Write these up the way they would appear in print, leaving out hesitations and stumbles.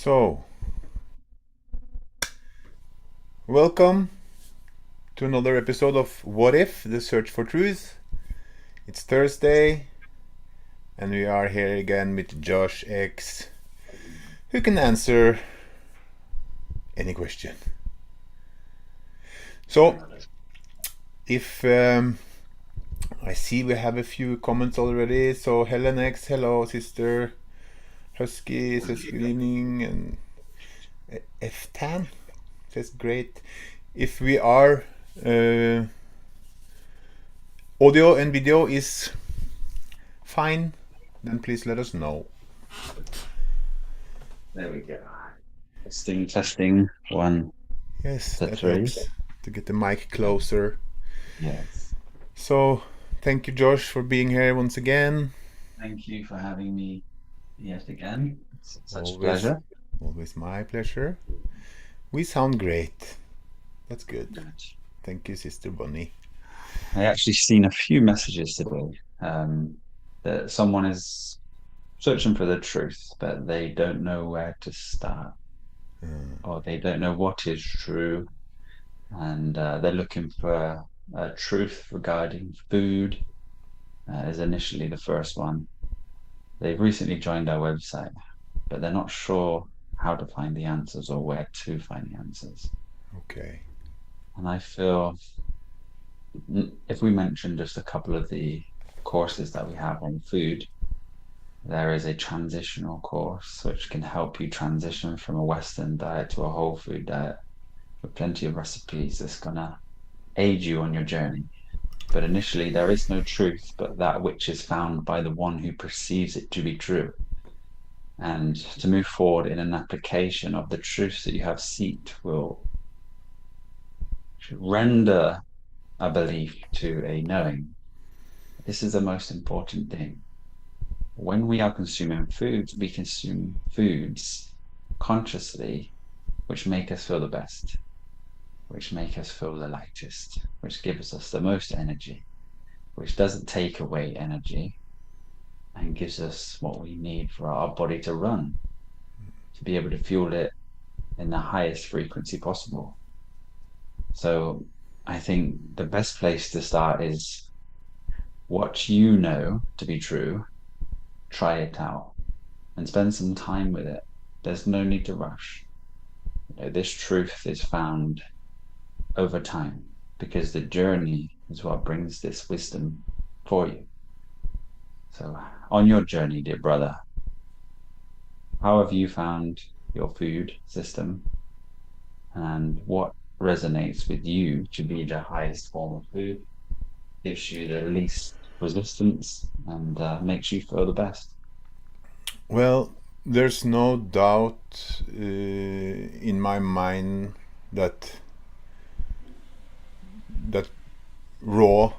So, welcome to another episode of What If? The Search for Truth. It's Thursday, and we are here again with Josh X, who can answer any question. So, if I see we have a few comments already. So, Helen X, hello, sister. Husky says good evening, and F-Tan says great. If we are audio and video is fine, then please let us know. There we go. Testing. One, Yes, that three. helps to get the mic closer. Yes. So, thank you, Josh, for being here once again. Thank you for having me yet again. It's such a Always, pleasure. always my pleasure. We sound great. That's good. Good. Thank you, Sister Bunny. I actually seen a few messages today that someone is searching for the truth, but they don't know where to start, or they don't know what is true, and they're looking for truth regarding food. Is initially the first one. They've recently joined our website, but they're not sure how to find the answers or where to find the answers. Okay. And I feel if we mention just a couple of the courses that we have on food, there is a transitional course which can help you transition from a Western diet to a whole food diet with plenty of recipes that's going to aid you on your journey. But initially, there is no truth but that which is found by the one who perceives it to be true. And to move forward in an application of the truths that you have seeked will render a belief to a knowing. This is the most important thing. When we are consuming foods, we consume foods consciously, which make us feel the best, which make us feel the lightest, which gives us the most energy, which doesn't take away energy and gives us what we need for our body to run, to be able to fuel it in the highest frequency possible. So I think the best place to start is what you know to be true, try it out and spend some time with it. There's no need to rush. This truth is found over time because the journey is what brings this wisdom for you. So on your journey, dear brother, how have you found your food system and what resonates with you to be the highest form of food, gives you the least resistance, and makes you feel the best? Well, there's no doubt in my mind that raw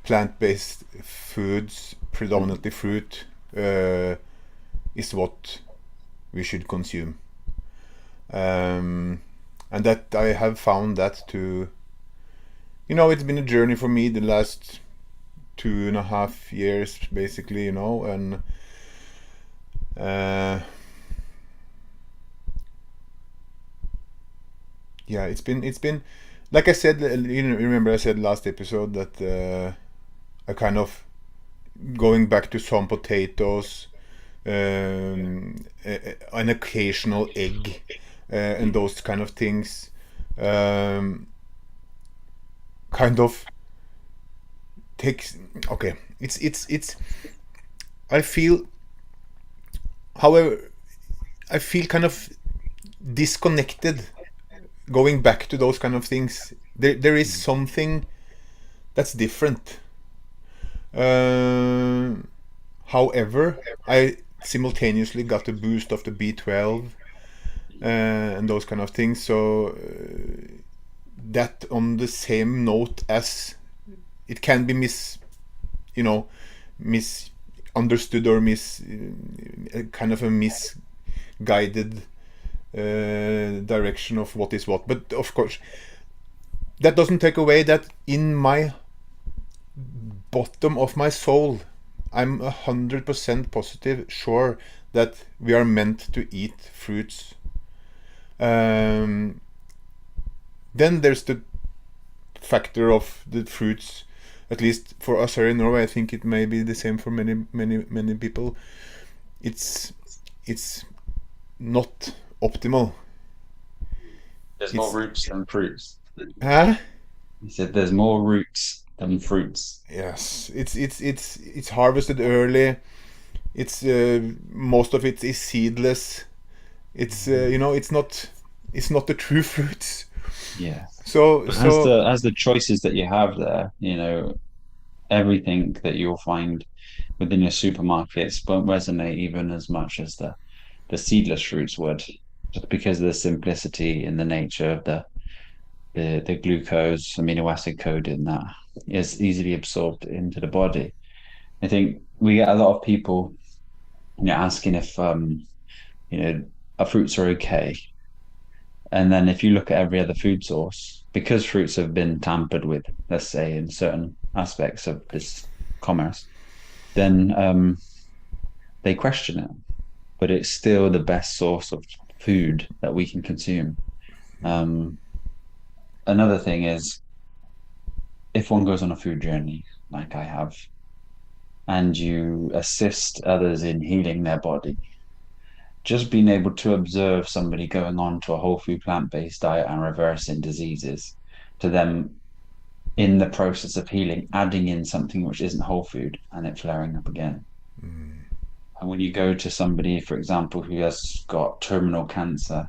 plant-based foods, predominantly fruit, is what we should consume. And that I have found that to, it's been a journey for me the last 2.5 years, basically, and yeah, it's been like I said. Remember I said last episode that I kind of going back to some potatoes, an occasional egg, and those kind of things, kind of takes. Okay, it's. I feel, however, I feel kind of disconnected going back to those kind of things. There is something that's different. However, I simultaneously got a boost of the B12 and those kind of things. So that on the same note as it can be misunderstood or kind of a misguided direction of what is what. But of course, that doesn't take away that in my bottom of my soul, I'm 100% positive, sure that we are meant to eat fruits Um, then there's the factor of the fruits. At least for us here in Norway, I think it may be the same for many people. It's it's not optimal. There's more It's roots than fruits. huh? He said there's more roots than fruits. Yes, it's harvested early. It's most of it is seedless. It's Mhm. it's not the true fruits. Yes. So But as so the choices that you have there, everything that you'll find within your supermarkets won't resonate even as much as the seedless fruits would, just because of the simplicity and the nature of the glucose amino acid coding that is easily absorbed into the body. I think we get a lot of people, asking if you know, our fruits are okay. And then if you look at every other food source, because fruits have been tampered with, let's say in certain aspects of this commerce, then they question it. But it's still the best source of food that we can consume. Um, Another thing is if one goes on a food journey, like I have, and you assist others in healing their body, just being able to observe somebody going on to a whole food plant-based diet and reversing diseases, to them in the process of healing, adding in something which isn't whole food and it flaring up again. And when you go to somebody, for example, who has got terminal cancer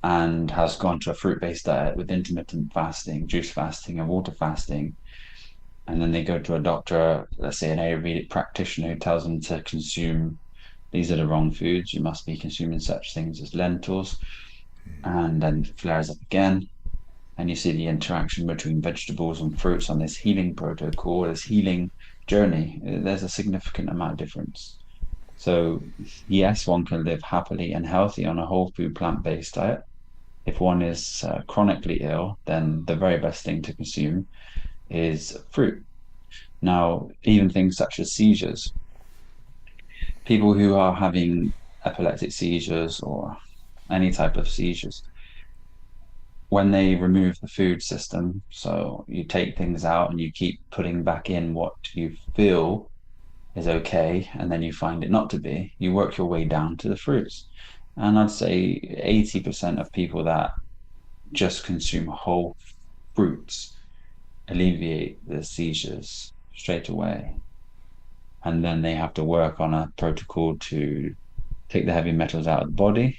and has gone to a fruit-based diet with intermittent fasting, juice fasting, and water fasting, and then they go to a doctor, let's say an Ayurvedic practitioner, who tells them to consume these are the wrong foods. You must be consuming such things as lentils, and then flares up again. And you see the interaction between vegetables and fruits on this healing protocol, this healing journey. There's a significant amount of difference. So, yes, one can live happily and healthy on a whole food plant-based diet. If one is chronically ill, then the very best thing to consume is fruit. Now, even things such as seizures, people who are having epileptic seizures or any type of seizures, when they remove the food system, so you take things out and you keep putting back in what you feel is okay, and then you find it not to be, you work your way down to the fruits. And I'd say 80% of people that just consume whole fruits alleviate the seizures straight away. And then they have to work on a protocol to take the heavy metals out of the body.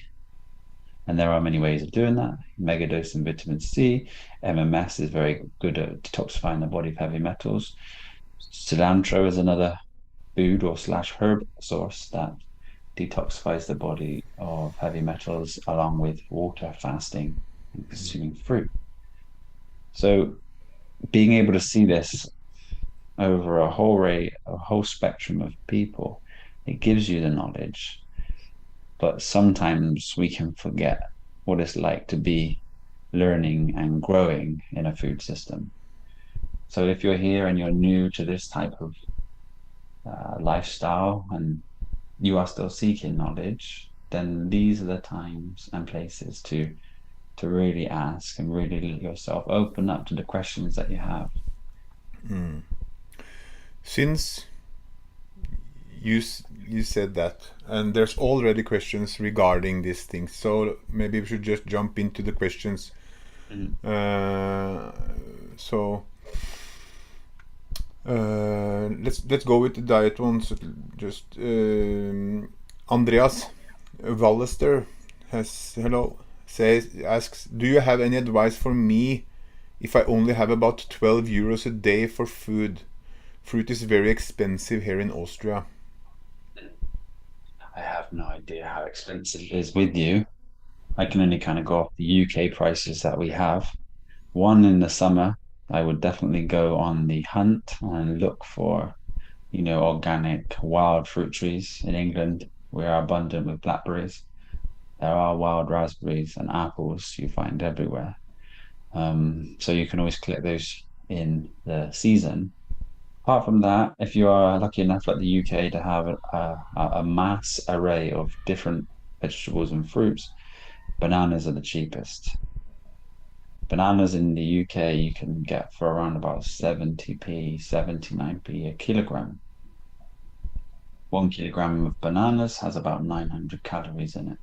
And there are many ways of doing that. Megadose and vitamin C. MMS is very good at detoxifying the body of heavy metals. Cilantro is another food or slash herb source that detoxifies the body of heavy metals along with water fasting and consuming fruit. So being able to see this over a whole array, a whole spectrum of people, it gives you the knowledge. But sometimes we can forget what it's like to be learning and growing in a food system. So if you're here and you're new to this type of lifestyle and you are still seeking knowledge, then these are the times and places to really ask and really let yourself open up to the questions that you have. since you said that, and there's already questions regarding these things, so maybe we should just jump into the questions. Mhm. Uh, so let's go with the diet ones. Just Andreas Wallester has hello says asks, do you have any advice for me if I only have about 12 euros a day for food? Fruit is very expensive here in Austria. I have no idea how expensive it is with you. I can only kind of go off the UK prices that we have. One in the summer, I would definitely go on the hunt and look for, organic wild fruit trees. In England, we are abundant with blackberries. There are wild raspberries and apples you find everywhere. So you can always collect those in the season. Apart from that, if you are lucky enough, like the UK, to have a mass array of different vegetables and fruits, bananas are the cheapest. Bananas in the UK you can get for around about 70p, 79p a kilogram. 1 kilogram of bananas has about 900 calories in it.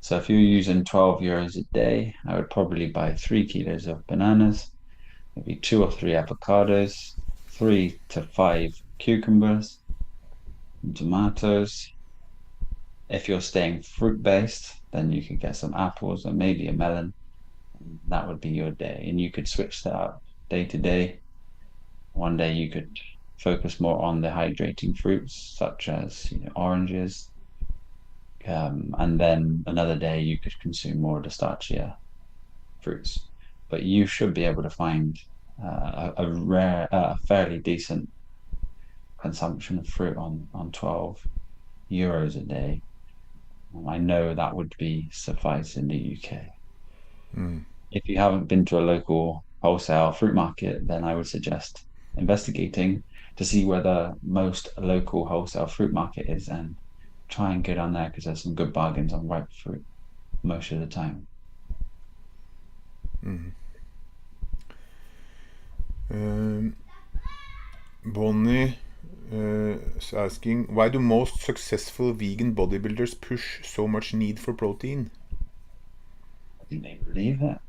So if you're using 12 euros a day, I would probably buy 3 kilos of bananas, maybe 2 or 3 avocados, 3 to 5 cucumbers, and tomatoes. If you're staying fruit-based, then you could get some apples or maybe a melon. That would be your day. And you could switch that up day to day. One day you could focus more on the hydrating fruits, such as oranges. And then another day you could consume more of the starchier fruits. But you should be able to find a fairly decent consumption of fruit on 12 euros a day. I know that would be suffice in the UK. If you haven't been to a local wholesale fruit market, then I would suggest investigating to see where the most local wholesale fruit market is and try and go down there because there's some good bargains on ripe fruit most of the time. Bonnie is asking, why do most successful vegan bodybuilders push so much need for protein? I think they believe it.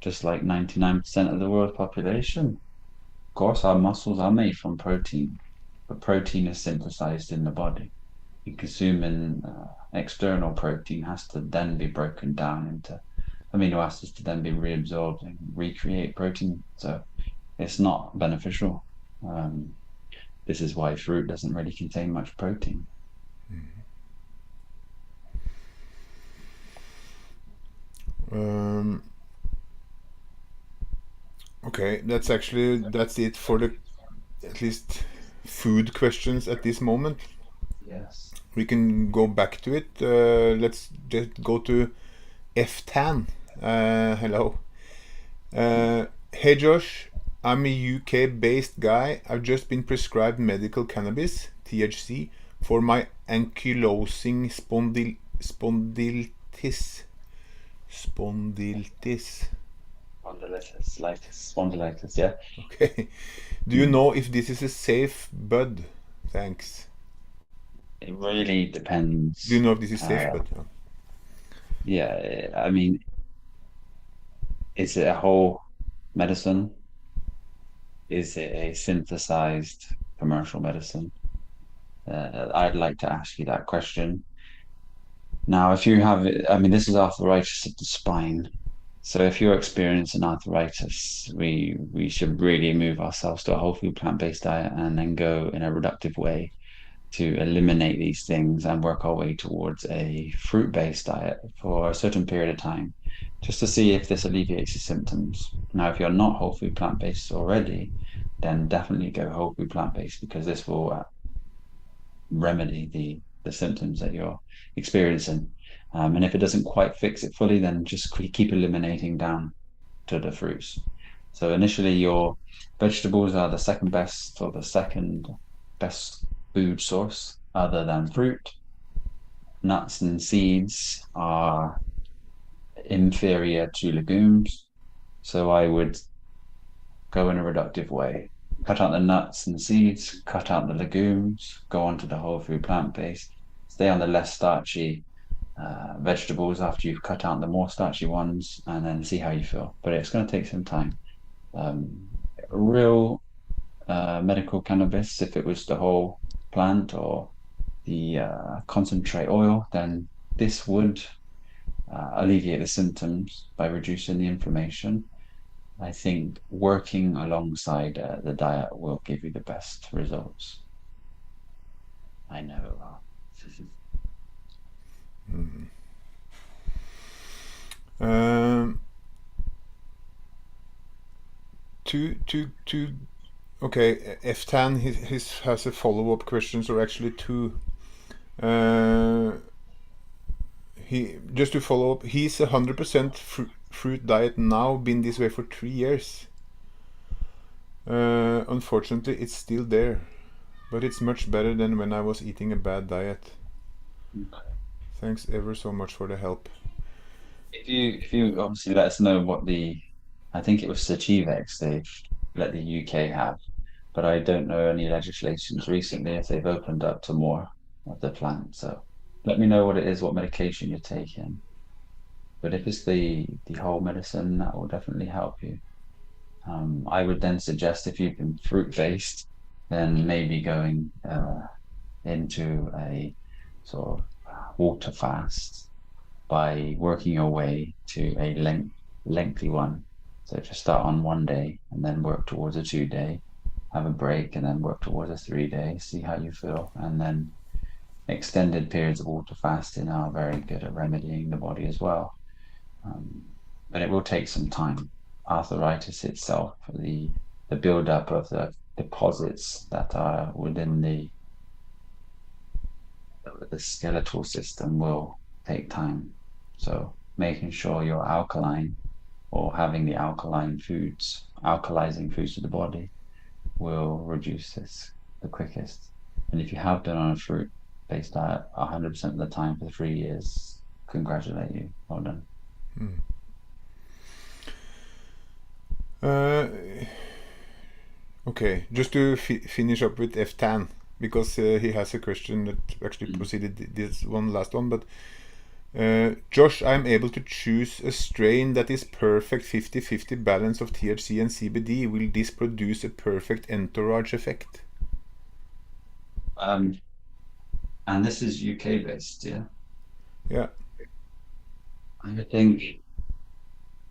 Just like 99% of the world's population. Of course, our muscles are made from protein, but protein is synthesized in the body. And consuming external protein has to then be broken down into amino acids to then be reabsorbed and recreate protein. So it's not beneficial. This is why fruit doesn't really contain much protein. Okay, that's it for the at least food questions at this moment. Yes. We can go back to it. Let's just go to F-Tan. Hello. Hey Josh, I'm a UK-based guy. I've just been prescribed medical cannabis, THC, for my ankylosing spondylitis. Spondylitis, yeah. Okay. Do you know if this is a safe bud? Thanks. It really depends. Do you know if this is safe bud? Yeah, I mean, is it a whole medicine? Is it a synthesized commercial medicine? I'd like to ask you that question. Now, if you have it, I mean, this is arthritis of the spine. So if you're experiencing arthritis, we should really move ourselves to a whole food plant-based diet and then go in a reductive way to eliminate these things and work our way towards a fruit-based diet for a certain period of time, just to see if this alleviates your symptoms. Now, if you're not whole food plant-based already, then definitely go whole food plant-based because this will remedy the symptoms that you're experiencing. And if it doesn't quite fix it fully, then just keep eliminating down to the fruits. So initially, your vegetables are the second best or the second best food source other than fruit. Nuts and seeds are inferior to legumes. So I would go in a reductive way. Cut out the nuts and seeds, cut out the legumes, go on to the whole food plant-based, stay on the less starchy vegetables after you've cut out the more starchy ones, and then see how you feel. But it's going to take some time. Real medical cannabis, if it was the whole plant or the concentrate oil, then this would alleviate the symptoms by reducing the inflammation. I think working alongside the diet will give you the best results. I know. Um, okay, F-Tan his has a follow-up questions, or actually two. He just to follow up, he's 100% fruit diet now, been this way for 3 years. Unfortunately, it's still there, but it's much better than when I was eating a bad diet. Okay. Thanks ever so much for the help. If you obviously let us know what I think it was Sativex they let the UK have, but I don't know any legislations recently if they've opened up to more of the plant. So let me know what it is, what medication you're taking. But if it's the whole medicine, that will definitely help you. I would then suggest if you've been fruit based, then maybe going into a sort of water fast by working your way to a lengthy one. So just start on 1 day and then work towards a 2 day, have a break and then work towards a 3 day, see how you feel. And then extended periods of water fasting are very good at remedying the body as well. Um, but it will take some time. Arthritis itself, the buildup of the deposits that are within the skeletal system will take time. So making sure you're alkaline or having the alkaline foods, alkalizing foods to the body will reduce this the quickest. And if you have been on a fruit-based diet 100% of the time for 3 years, congratulate you. Well done. Hmm. Uh, okay, just to finish up with F10, because he has a question that actually Mm. preceded this one last one. But Josh, I'm able to choose a strain that is perfect 50-50 balance of THC and CBD. Will this produce a perfect entourage effect? Um, and this is UK based, yeah. Yeah. I think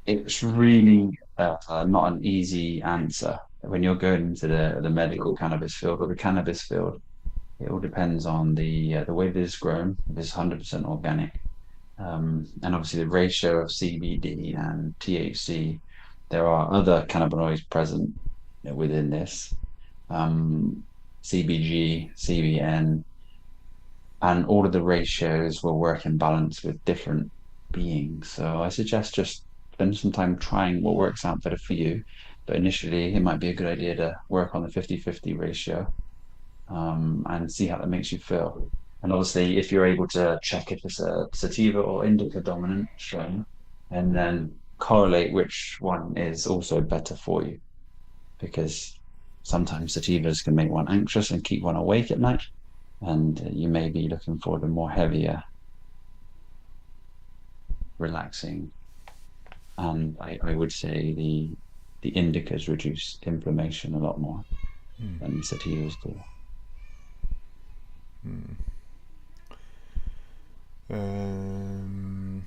it's really not an easy answer when you're going into the medical cannabis field or the cannabis field. It all depends on the way that it's grown. If it's 100% organic, and obviously the ratio of CBD and THC. There are other cannabinoids present within this, um, CBG, CBN, and all of the ratios will work in balance with different beings. So I suggest just spend some time trying what works out better for you. But initially, it might be a good idea to work on the 50-50 ratio, and see how that makes you feel. And obviously, if you're able to check if it's a sativa or indica dominant strain, and then correlate which one is also better for you, because sometimes sativas can make one anxious and keep one awake at night, and you may be looking for the more heavier, relaxing, and I would say the indicas reduce inflammation a lot more Hmm. than the sativas do. Hmm. Um,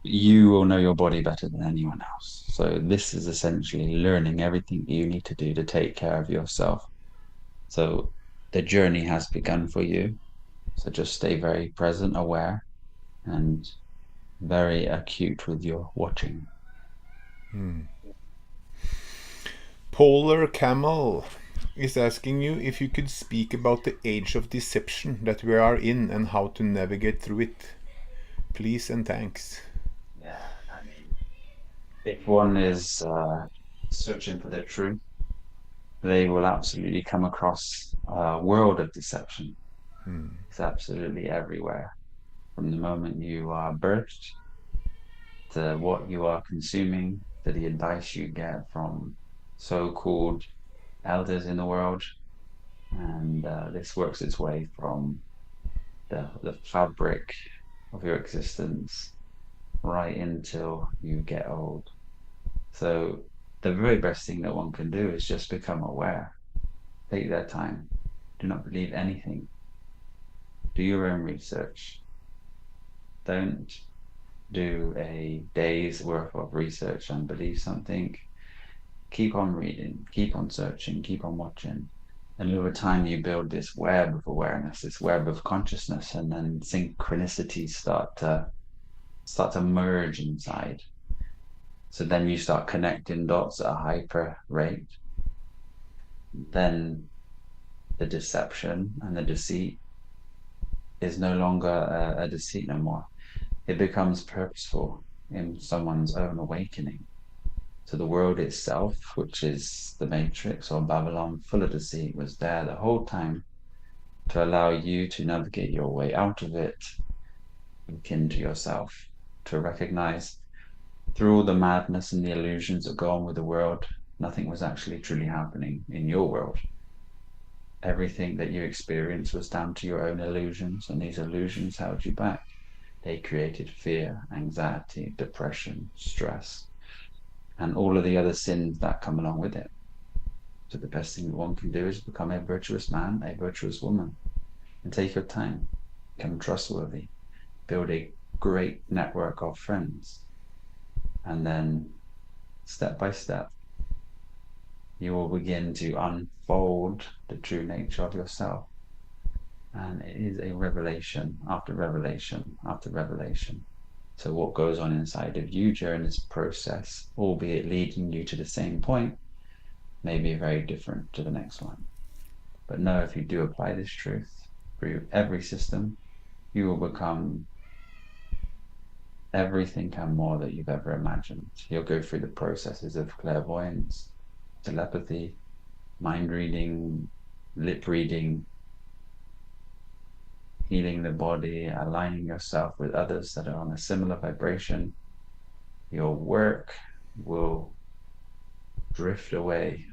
You will know your body better than anyone else. So this is essentially learning everything you need to do to take care of yourself. So the journey has begun for you. So just stay very present, aware, and very acute with your watching. hmm. Polar Camel is asking you if you could speak about the age of deception that we are in and how to navigate through it. Please and thanks. Yeah, I mean, if one is searching for the truth, they will absolutely come across a world of deception. Hmm. It's absolutely everywhere. From the moment you are birthed to what you are consuming, to the advice you get from so-called elders in the world. And this works its way from the fabric of your existence right until you get old. So the very best thing that one can do is just become aware. Take their time. Do not believe anything. Do your own research. Don't do a day's worth of research and believe something. Keep on reading, keep on searching, keep on watching. And over time, you build this web of awareness, this web of consciousness, and then synchronicities start to merge inside. So then you start connecting dots at a hyper rate. Then the deception and the deceit is no longer a deceit no more. It becomes purposeful in someone's own awakening. So the world itself, which is the Matrix or Babylon, full of deceit, was there the whole time to allow you to navigate your way out of it, look into yourself. to recognize through all the madness and the illusions that go on with the world, nothing was actually truly happening in your world. Everything that you experienced was down to your own illusions, and these illusions held you back. They created fear, anxiety, depression, stress, and all of the other sins that come along with it. So the best thing that one can do is become a virtuous man, a virtuous woman, and take your time, become trustworthy, build a great network of friends, and then step by step, you will begin to unfold the true nature of yourself. And it is a revelation after revelation after revelation. So what goes on inside of you during this process, albeit leading you to the same point, may be very different to the next one. But know if you do apply this truth through every system, you will become everything and more that you've ever imagined. You'll go through the processes of clairvoyance, telepathy, mind reading, lip reading, healing the body, aligning yourself with others that are on a similar vibration. Your work will drift away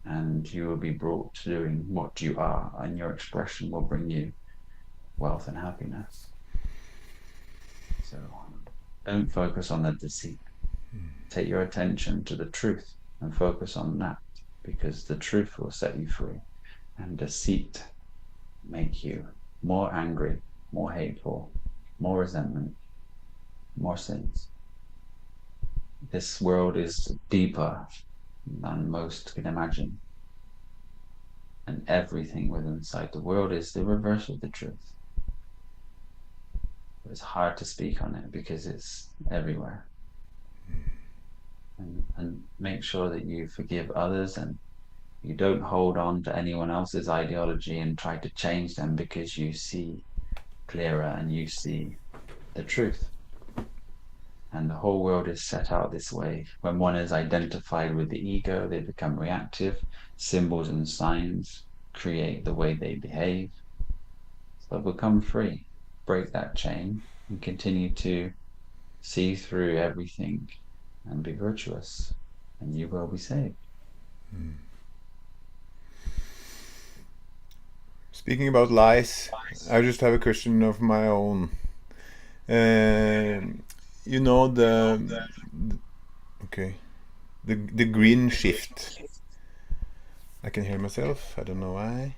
and you will be brought to doing what you are, and your expression will bring you wealth and happiness. So don't focus on the deceit. Take your attention to the truth and focus on that, because the truth will set you free, and deceit make you more angry, more hateful, more resentment, more sins. This world is deeper than most can imagine, and everything within inside the world is the reverse of the truth. It's hard to speak on it because it's everywhere. And make sure that you forgive others, and you don't hold on to anyone else's ideology and try to change them, because you see clearer and you see the truth. And the whole world is set out this way. When one is identified with the ego, they become reactive. Symbols and signs create the way they behave. So become free, break that chain, and continue to see through everything and be virtuous, and you will be saved. Speaking about lies, I just have a question of my own. You know okay, the green shift. I can hear myself. I don't know why.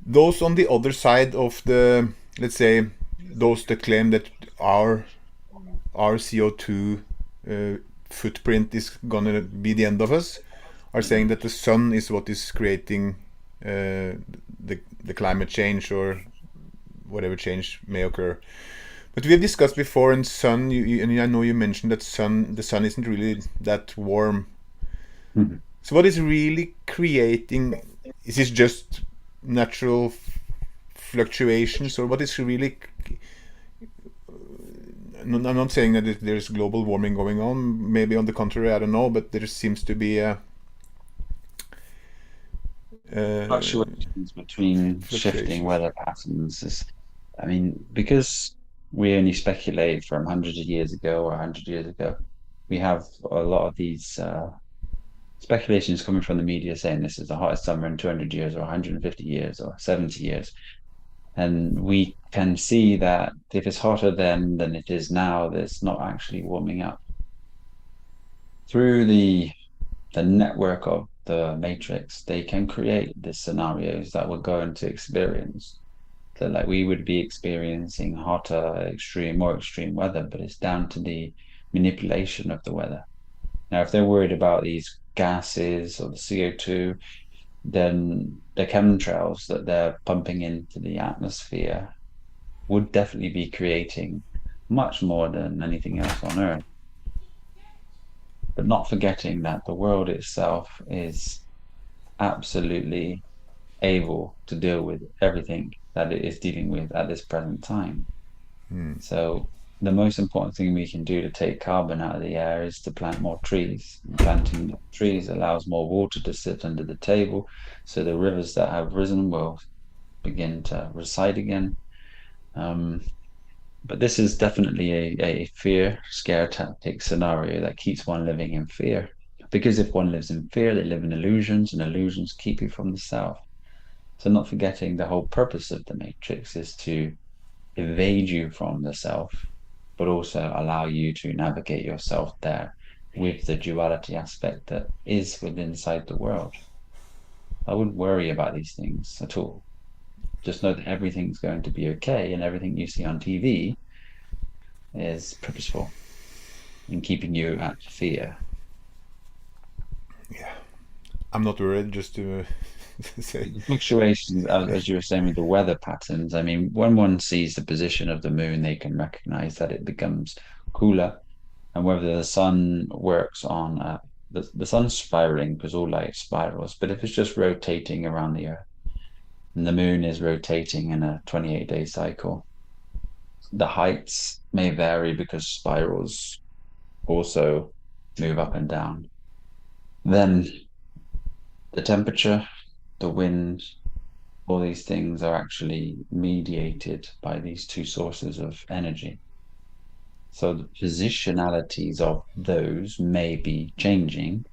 Those on the other side of the, let's say, those that claim that our CO2 footprint is gonna be the end of us, are saying that the sun is what is creating the climate change, or whatever change may occur. But we have discussed before, and sun, and I know you mentioned that the sun isn't really that warm. Mhm. So what is really creating? Is this just natural fluctuations, or what is really? I'm not saying that there's global warming going on. Maybe on the contrary, I don't know. But there seems to be a Fluctuations between shifting fluctuations. weather patterns is, I mean, because we only speculate from hundreds of years ago or 100 years ago, we have a lot of these speculations coming from the media saying this is the hottest summer in 200 years or 150 years or 70 years. And we can see that if it's hotter then than it is now, it's not actually warming up. Through the network of the matrix, they can create the scenarios that we're going to experience. So like we would be experiencing hotter, more extreme weather, but it's down to the manipulation of the weather. Now, if they're worried about these gases or the CO2, then the chemtrails that they're pumping into the atmosphere would definitely be creating much more than anything else on Earth. But not forgetting that the world itself is absolutely able to deal with everything that it is dealing with at this present time. So the most important thing we can do to take carbon out of the air is to plant more trees. And planting more trees allows more water to sit under the table, so the rivers that have risen will begin to recede again. Um, but this is definitely a fear scare tactic scenario that keeps one living in fear. Because if one lives in fear, they live in illusions, and illusions keep you from the self. So, not forgetting the whole purpose of the matrix is to evade you from the self, but also allow you to navigate yourself there with the duality aspect that is within inside the world. I wouldn't worry about these things at all. Just know that everything's going to be okay, and everything you see on TV is purposeful in keeping you at fear. Yeah, I'm not worried. Just to say, The fluctuations, as you were saying, with the weather patterns, I mean, when one sees the position of the moon, they can recognize that it becomes cooler, and whether the sun works on the sun's spiraling because all light spirals, but if it's just rotating around the earth and the moon is rotating in a 28-day cycle, the heights may vary because spirals also move up and down. Then the temperature, the wind, all these things are actually mediated by these two sources of energy. So the positionalities of those may be changing.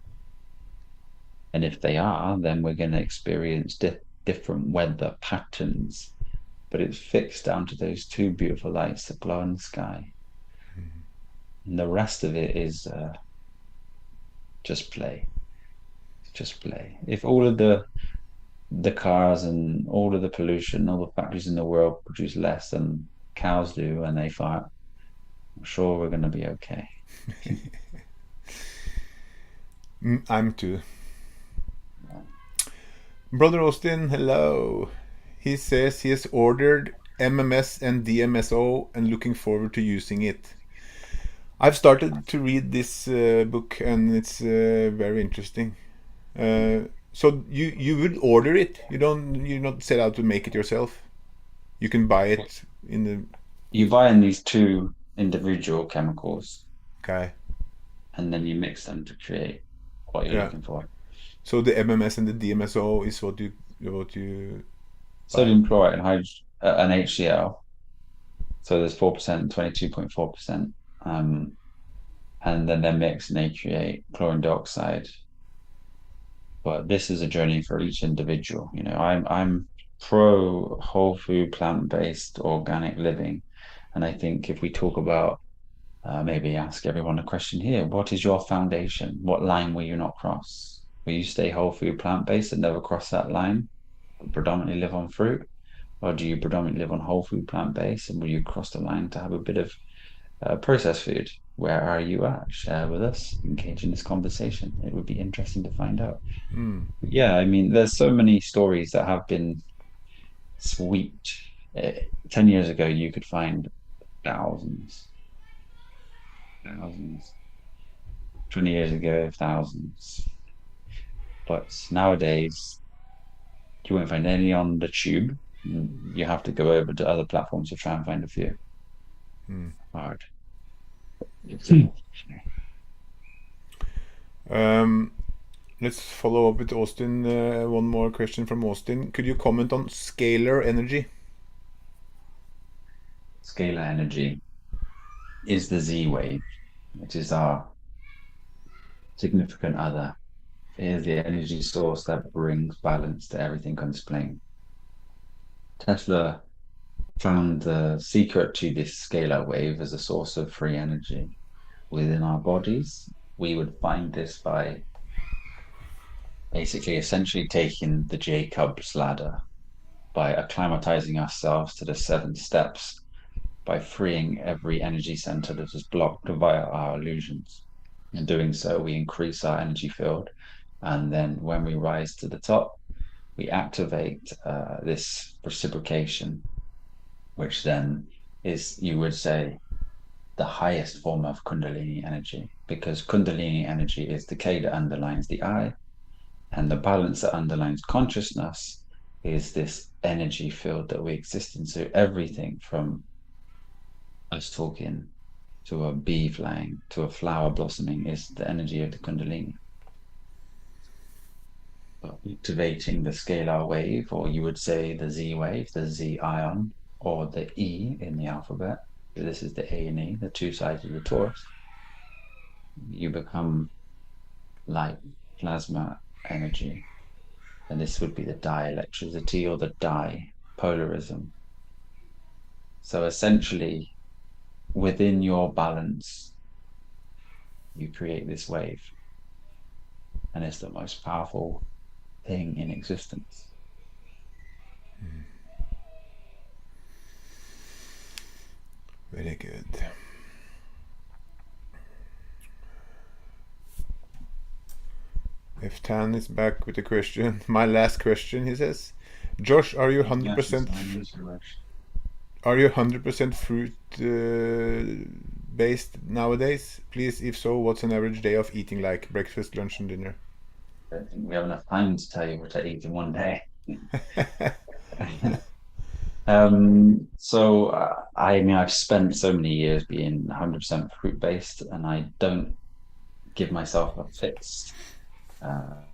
And if they are, then we're going to experience different weather patterns. But it's fixed down to those two beautiful lights that glow in the sky. And the rest of it is just play. Just play. If all of the cars and all of the pollution, all the factories in the world produce less than cows do when they fart, I'm sure we're going to be okay. I'm too. Brother Austin, hello. He says he has ordered MMS and DMSO and looking forward to using it. I've started to read this book and it's very interesting. So you would order it. You're not set out to make it yourself. You can buy it in the You buy in these two individual chemicals guy. and then you mix them to create what you're Yeah. looking for. So the MMS and the DMSO is what you buy. Sodium chloride and and HCl. So there's 4%, 22.4%. And then they're mixed and they create chlorine dioxide. But this is a journey for each individual. You know, I'm pro whole food, plant-based, organic living. And I think if we talk about maybe ask everyone a question here. What is your foundation? What line will you not cross? Will you stay whole food, plant-based and never cross that line, but predominantly live on fruit? Or do you predominantly live on whole food, plant-based, and will you cross the line to have a bit of processed food? Where are you at? Share with us, engage in this conversation. It would be interesting to find out. Mm. Yeah, I mean, there's so many stories that have been sweet. 10 years ago, you could find thousands, thousands. 20 years ago, thousands. But nowadays, you won't find any on the tube. You have to go over to other platforms to try and find a few. Mm. Hard. Um, let's follow up with Austin. One more question from Austin. Could you comment on scalar energy? Scalar energy is the Z wave, which is our significant other. It is the energy source that brings balance to everything on this plane. Tesla found the secret to this scalar wave as a source of free energy within our bodies. We would find this by basically essentially taking the Jacob's ladder by acclimatizing ourselves to the 7 steps by freeing every energy center that is blocked via our illusions. In doing so, we increase our energy field. And then when we rise to the top, we activate this reciprocation, which then is, you would say, the highest form of Kundalini energy, because Kundalini energy is the K that underlines the I, and the balance that underlines consciousness is this energy field that we exist in. So everything from us talking to a bee flying, to a flower blossoming is the energy of the Kundalini. So activating the scalar wave, or you would say the Z wave, the Z ion, or the E in the alphabet. This is the A and E, the two sides of the torus. You become light plasma energy. And this would be the dielectricity or the dipolarism. So essentially, within your balance, you create this wave, and it's the most powerful thing in existence. Very good. If Tan is back with a question, my last question, he says, Josh, are you Yes, it's 100% fine. are you 100% fruit based nowadays? Please, if so, what's an average day of eating like breakfast, lunch, and dinner? I don't think we have enough time to tell you what I eat in one day. I mean, I've spent so many years being 100% fruit based, and I don't give myself a fixed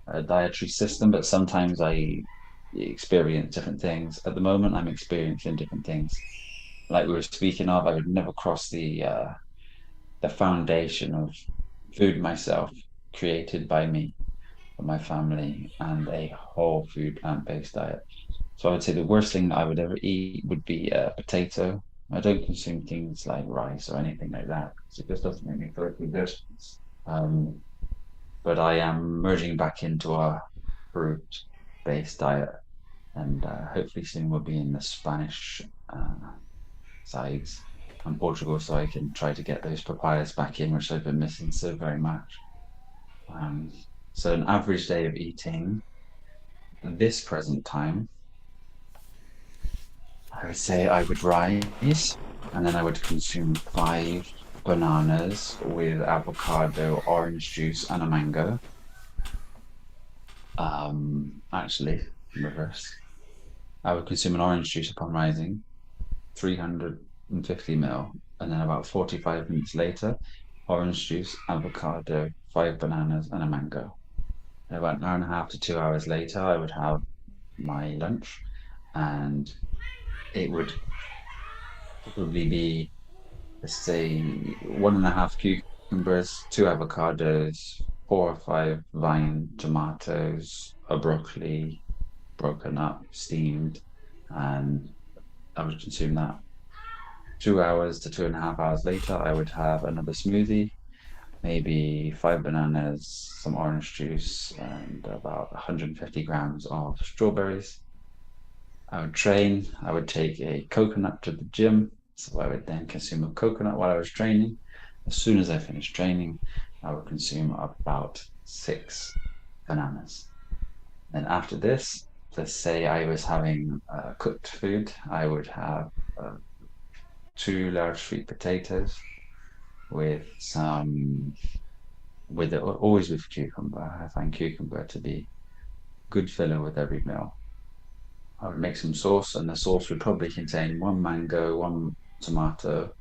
a dietary system, but sometimes I experience different things. At the moment, I'm experiencing different things. Like we were speaking of, I would never cross the foundation of food myself, created by me, for my family, and a whole food plant-based diet. So I would say the worst thing that I would ever eat would be a potato. I don't consume things like rice or anything like that because it just doesn't make me feel really good. Um, but I am merging back into a fruit-based diet, and hopefully soon we'll be in the Spanish sides and Portugal, so I can try to get those papayas back in, which I've been missing so very much. Um, so an average day of eating this present time, I would say I would rise, and then I would consume 5 bananas with avocado, orange juice, and a mango. Actually, in reverse. I would consume an orange juice upon rising, 350 ml, and then about 45 minutes later, orange juice, avocado, 5 bananas, and a mango. And about an hour and a half to 2 hours later, I would have my lunch, and it would probably be, let's say, 1.5 cucumbers, 2 avocados, 4 or 5 vine tomatoes, a broccoli, broken up, steamed, and I would consume that. 2 hours to 2.5 hours later, I would have another smoothie, maybe 5 bananas, some orange juice, and about 150 grams of strawberries. I would train. I would take a coconut to the gym. So I would then consume a coconut while I was training. As soon as I finished training, I would consume about 6 bananas. And after this, let's say I was having cooked food, I would have 2 large sweet potatoes with some, with it, always with cucumber. I find cucumber to be good filler with every meal. I would make some sauce, and the sauce would probably contain 1 mango, 1 tomato,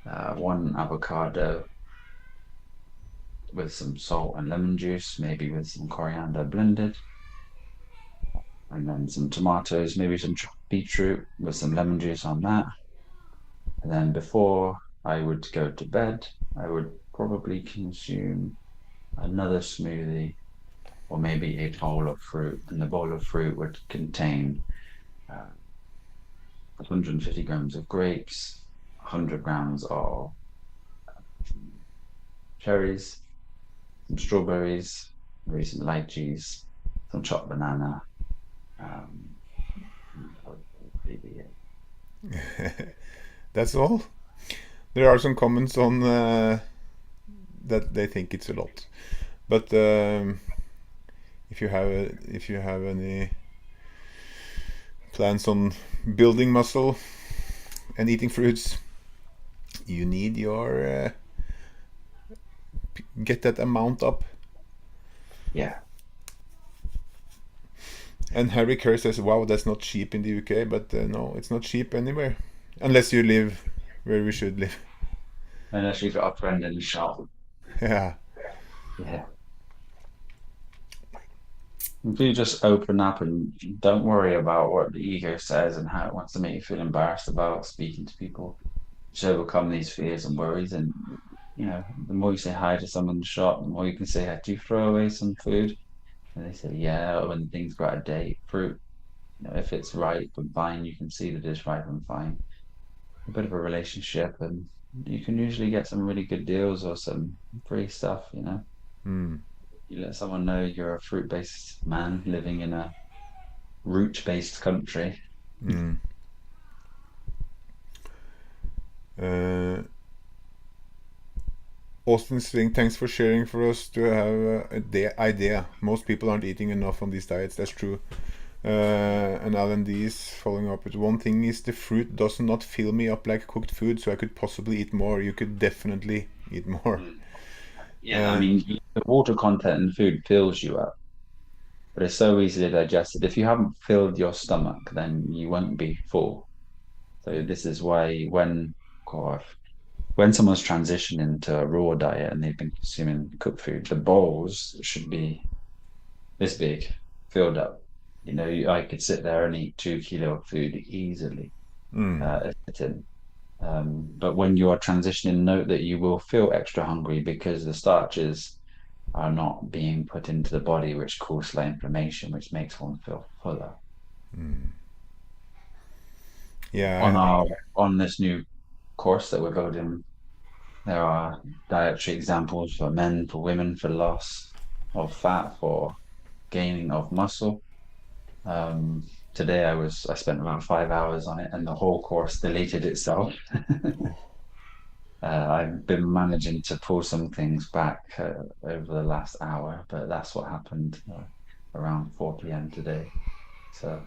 1 avocado with some salt and lemon juice, maybe with some coriander blended, and then some tomatoes, maybe some beetroot with some lemon juice on that. And then before I would go to bed, I would probably consume another smoothie or maybe a bowl of fruit, and the bowl of fruit would contain 150 grams of grapes, 100 grams of cherries, some strawberries, maybe some lychees, some chopped banana. Um, that would probably be it. That's all. There are some comments on that they think it's a lot, but if you have any plans on building muscle and eating fruits, you need your get that amount up. Yeah, And Harry Kerr says, "Wow, that's not cheap in the UK." But no, it's not cheap anywhere, unless you live where we should live. Unless you've got a friend in the shop. Yeah. Yeah. If you just open up and don't worry about what the ego says and how it wants to make you feel embarrassed about speaking to people, just overcome these fears and worries. And, the more you say hi to someone in the shop, the more you can say, do you throw away some food? And they say, yeah, when things go out of date, fruit, if it's ripe and fine, you can see that it's ripe and fine. A bit of a relationship, and you can usually get some really good deals or some free stuff. Hmm. You let someone know you're a fruit-based man living in a root-based country. Hmm. Uh, Austin's saying, thanks for sharing for us to have idea. Most people aren't eating enough on these diets. That's true. And Alan D is following up with, one thing is the fruit does not fill me up like cooked food, so I could possibly eat more. You could definitely eat more. Mm. Yeah, I Uh, mean, the water content in food fills you up, but it's so easily digested. If you haven't filled your stomach, then you won't be full. So this is why God, when someone's transitioned into a raw diet and they've been consuming cooked food, the bowls should be this big, filled up. I could sit there and eat 2 kilo of food easily, mm, sitting. But when you are transitioning, note that you will feel extra hungry because the starches are not being put into the body, which cause slight inflammation, which makes one feel fuller. mm. On Yeah. our on this new course that we're building, there are dietary examples for men, for women, for loss of fat, for gaining of muscle. Um, Today I spent about 5 hours on it, and the whole course deleted itself. I've been managing to pull some things back over the last hour, but that's what happened around 4 p.m. today. So,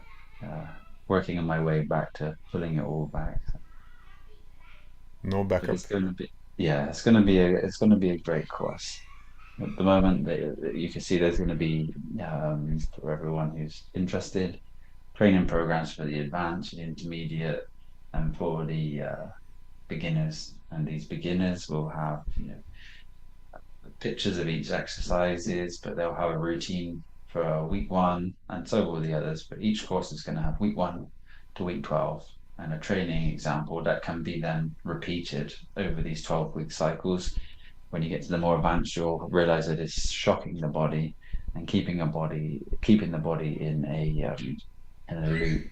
uh, working on my way back to pulling it all back. No But backup. it's going to be, yeah, it's going to be a great course. At the moment, you can see there's going to be for everyone who's interested, training programs for the advanced, the intermediate, and for the beginners. And these beginners will have pictures of each exercises, but they'll have a routine for week one, and so will the others. But each course is going to have week one to week 12 and a training example that can be then repeated over these 12-week cycles. When you get to the more advanced, you'll realize that it's shocking the body and keeping the body in a loop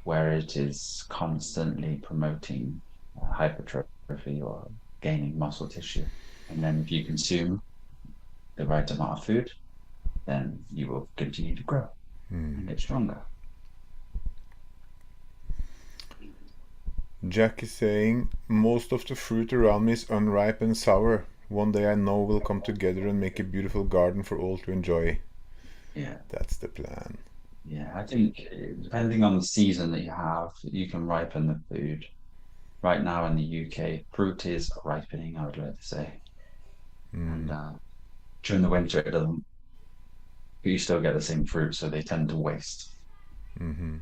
where it is constantly promoting hypertrophy or gaining muscle tissue. And then if you consume the right amount of food, then you will continue to grow Mm. and get stronger. Jack is saying, most of the fruit around me is unripe and sour. One day I know we'll come together and make a beautiful garden for all to enjoy. Yeah. That's the plan. Yeah. I think depending on the season that you have, you can ripen the food. Right now in the UK, fruit is ripening, I would like to say. And Mm. during the winter, it doesn't, but you still get the same fruit, so they tend to waste. Hmm.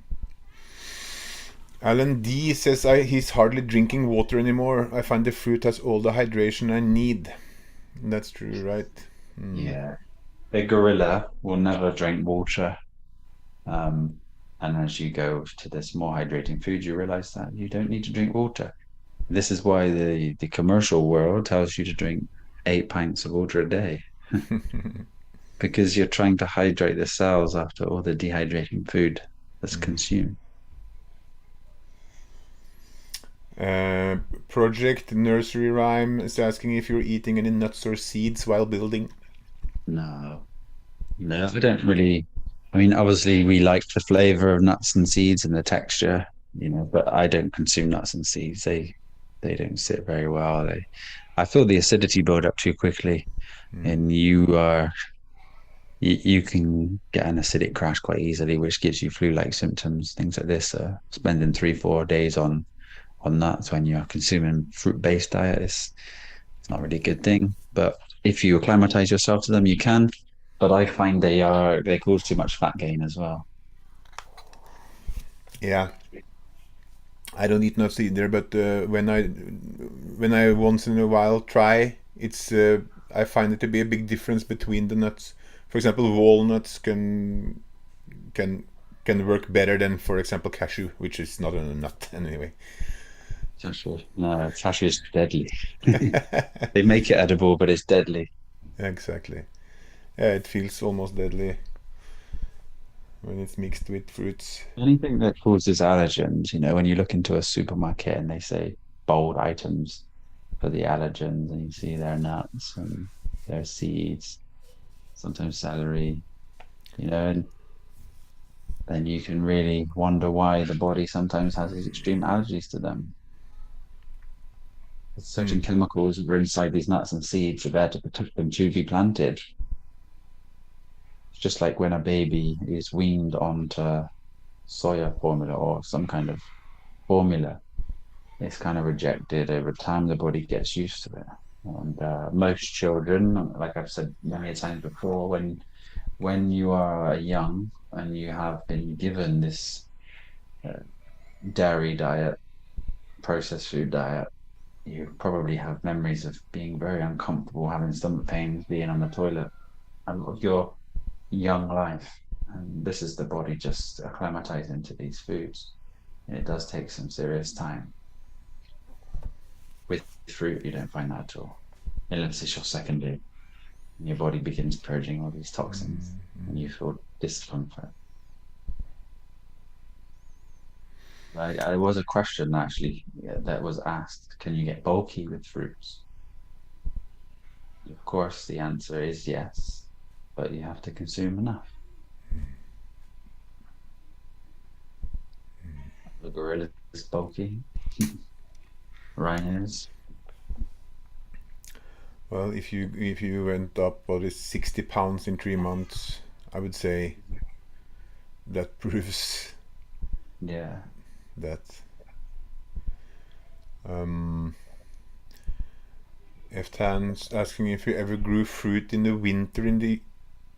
Alan D says he's hardly drinking water anymore. I find the fruit has all the hydration I need. That's true, right? Mm. Yeah. The gorilla will never drink water. Um, and as you go to this more hydrating food, you realize that you don't need to drink water. This is why the commercial world tells you to drink 8 pints of water a day because you're trying to hydrate the cells after all the dehydrating food that's Mm. consumed. Uh, Project Nursery Rhyme is asking if you're eating any nuts or seeds while building. No, no, I don't really. I mean, obviously, we like the flavor of nuts and seeds and the texture, but I don't consume nuts and seeds. They don't sit very well. I feel the acidity build up too quickly, Mm. and you can get an acidic crash quite easily, which gives you flu-like symptoms, things like this. Spending 3, 4 days on nuts when you're consuming fruit-based diet is it's not really a good thing. But if you acclimatize yourself to them, you can. But I find they cause too much fat gain as well. Yeah. I don't eat nuts either, but when I once in a while try, it's I find it to be a big difference between the nuts. For example, walnuts can can work better than, for example, cashew, which is not a nut anyway. Cashew. No, cashew is deadly. They make it edible, but it's deadly. Exactly. Yeah, it feels almost deadly when it's mixed with fruits. Anything that causes allergens, when you look into a supermarket and they say bold items for the allergens, and you see their nuts and their seeds, sometimes celery, and then you can really wonder why the body sometimes has these extreme allergies to them. Hmm. Certain chemicals are inside these nuts and seeds are there to protect them to be planted. It's just like when a baby is weaned onto soya formula or some kind of formula, it's kind of rejected over time. The body gets used to it. And most children, like I've said many times before, when you are young and you have been given this uh, dairy diet, processed food diet, you probably have memories of being very uncomfortable, having stomach pains, being on the toilet, and of your young life. And this is the body just acclimatizing to these foods. And it does take some serious time. With fruit, you don't find that at all, unless it's your second day, and your body begins purging all these toxins, and you feel discomfort. Like, there was a question actually that was asked: can you get bulky with fruits? Of course, the answer is yes, but you have to consume enough. The gorilla is bulky, rhinos. Well, if you went up what is 60 pounds in 3 months, I would say that proves Yeah. that. Um, Eftan's asking if you ever grew fruit in the winter in the.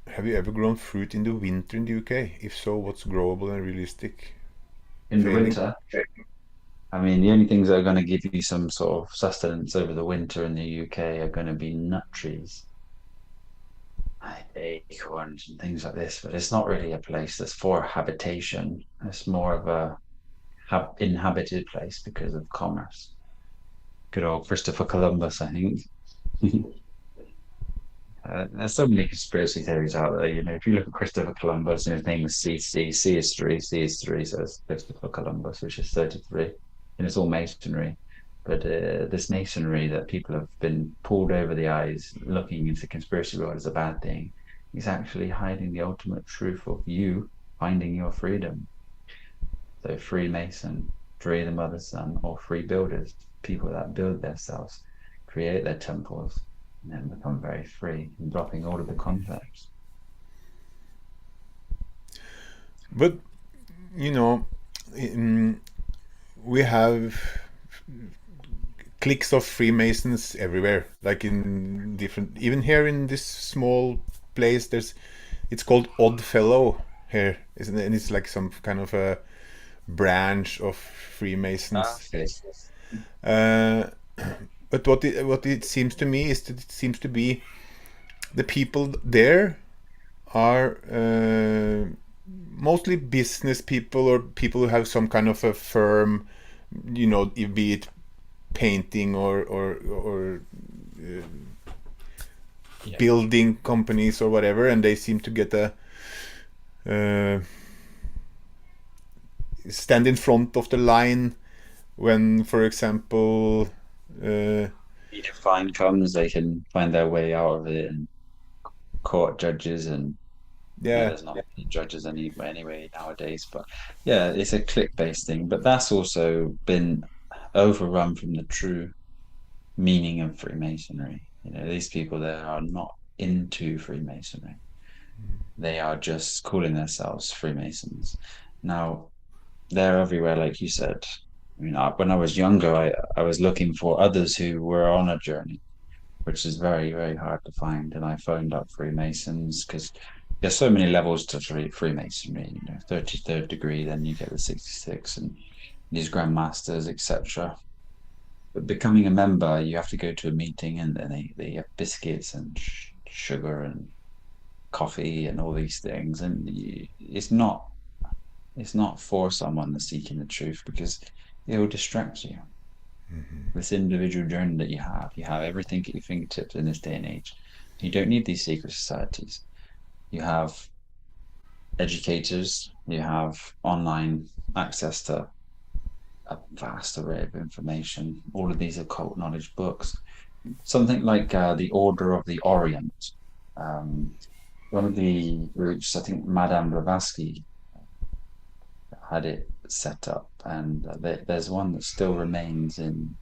Have you ever grown fruit in the winter in the UK? If so, what's growable and realistic? In the Failing. winter, I mean, the only things that are going to give you some sort of sustenance over the winter in the UK are going to be nut trees, like acorns and things like this. But it's not really a place that's for habitation. It's more of a inhabited place because of commerce. Good old Christopher Columbus, I think. There's so many conspiracy theories out there. If you look at Christopher Columbus and his name is CC, C is three, C is three, so it's Christopher Columbus, which is 33, and it's all masonry. But this masonry that people have been pulled over the eyes looking into the conspiracy world as a bad thing is actually hiding the ultimate truth of you finding your freedom. So, Freemason, free the mother sun, or free builders, people that build themselves, create their temples, and then become very free and dropping all of the concepts. But you know, in, we have cliques of Freemasons everywhere. Like in different, even here in this small place, there's. It's called Odd Fellow here, isn't it? And it's like some kind of a branch of Ah, Freemasons. okay. Uh, but what it seems to me is that it seems to be the people there are mostly business people or people who have some kind of a firm, be it painting or Yeah. building companies or whatever, and they seem to get a uh, stand in front of the line when, for example, uh, If fine comes, they can find their way out of it and court judges and yeah. there's not many judges anyway nowadays. But yeah, it's a click-based thing. But that's also been overrun from the true meaning of Freemasonry. These people that are not into Freemasonry. They are just calling themselves Freemasons. Now, they're everywhere, like you said. When I was younger, I was looking for others who were on a journey, which is very, very hard to find. And I phoned up Freemasons because there's so many levels to Freemasonry. 33rd degree, then you get the 66, and these grandmasters, etc. But becoming a member, you have to go to a meeting, and then they have biscuits and sugar and coffee and all these things, and it's not for someone that's seeking the truth, because it will distract you. This individual journey that you have everything at your fingertips in this day and age. You don't need these secret societies. You have educators, you have online access to a vast array of information. All of these occult knowledge books. Something like the Order of the Orient. Um, One of the groups, I think Madame Blavatsky had it set up, and there's one that still remains in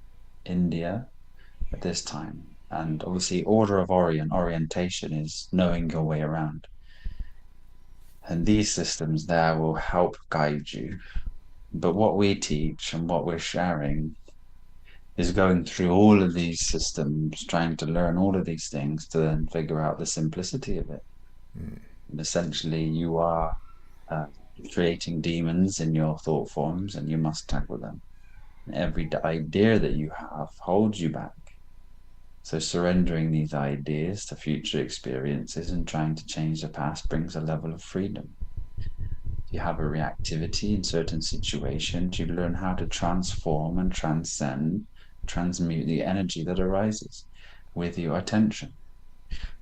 India at this time. And obviously, Order of Orient, orientation is knowing your way around. And these systems there will help guide you. But what we teach and what we're sharing is going through all of these systems, trying to learn all of these things to then figure out the simplicity of it. And essentially, you are uh, creating demons in your thought forms, and you must tackle them. And every idea that you have holds you back. So surrendering these ideas to future experiences and trying to change the past brings a level of freedom. If you have a reactivity in certain situations, you learn how to transform and transcend, transmute the energy that arises with your attention.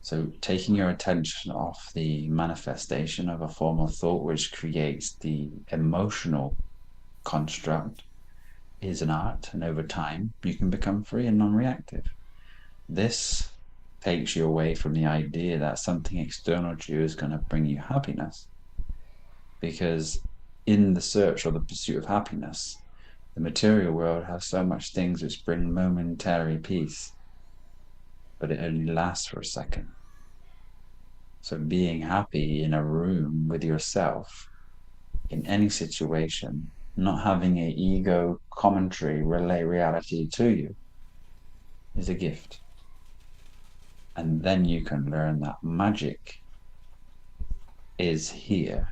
So taking your attention off the manifestation of a form of thought which creates the emotional construct is an art, and over time you can become free and non-reactive. This takes you away from the idea that something external to you is going to bring you happiness, because in the search or the pursuit of happiness, the material world has so much things which bring momentary peace, but it only lasts for a second. So being happy in a room with yourself in any situation, not having a ego commentary relay reality to you, is a gift. And then you can learn that magic is here,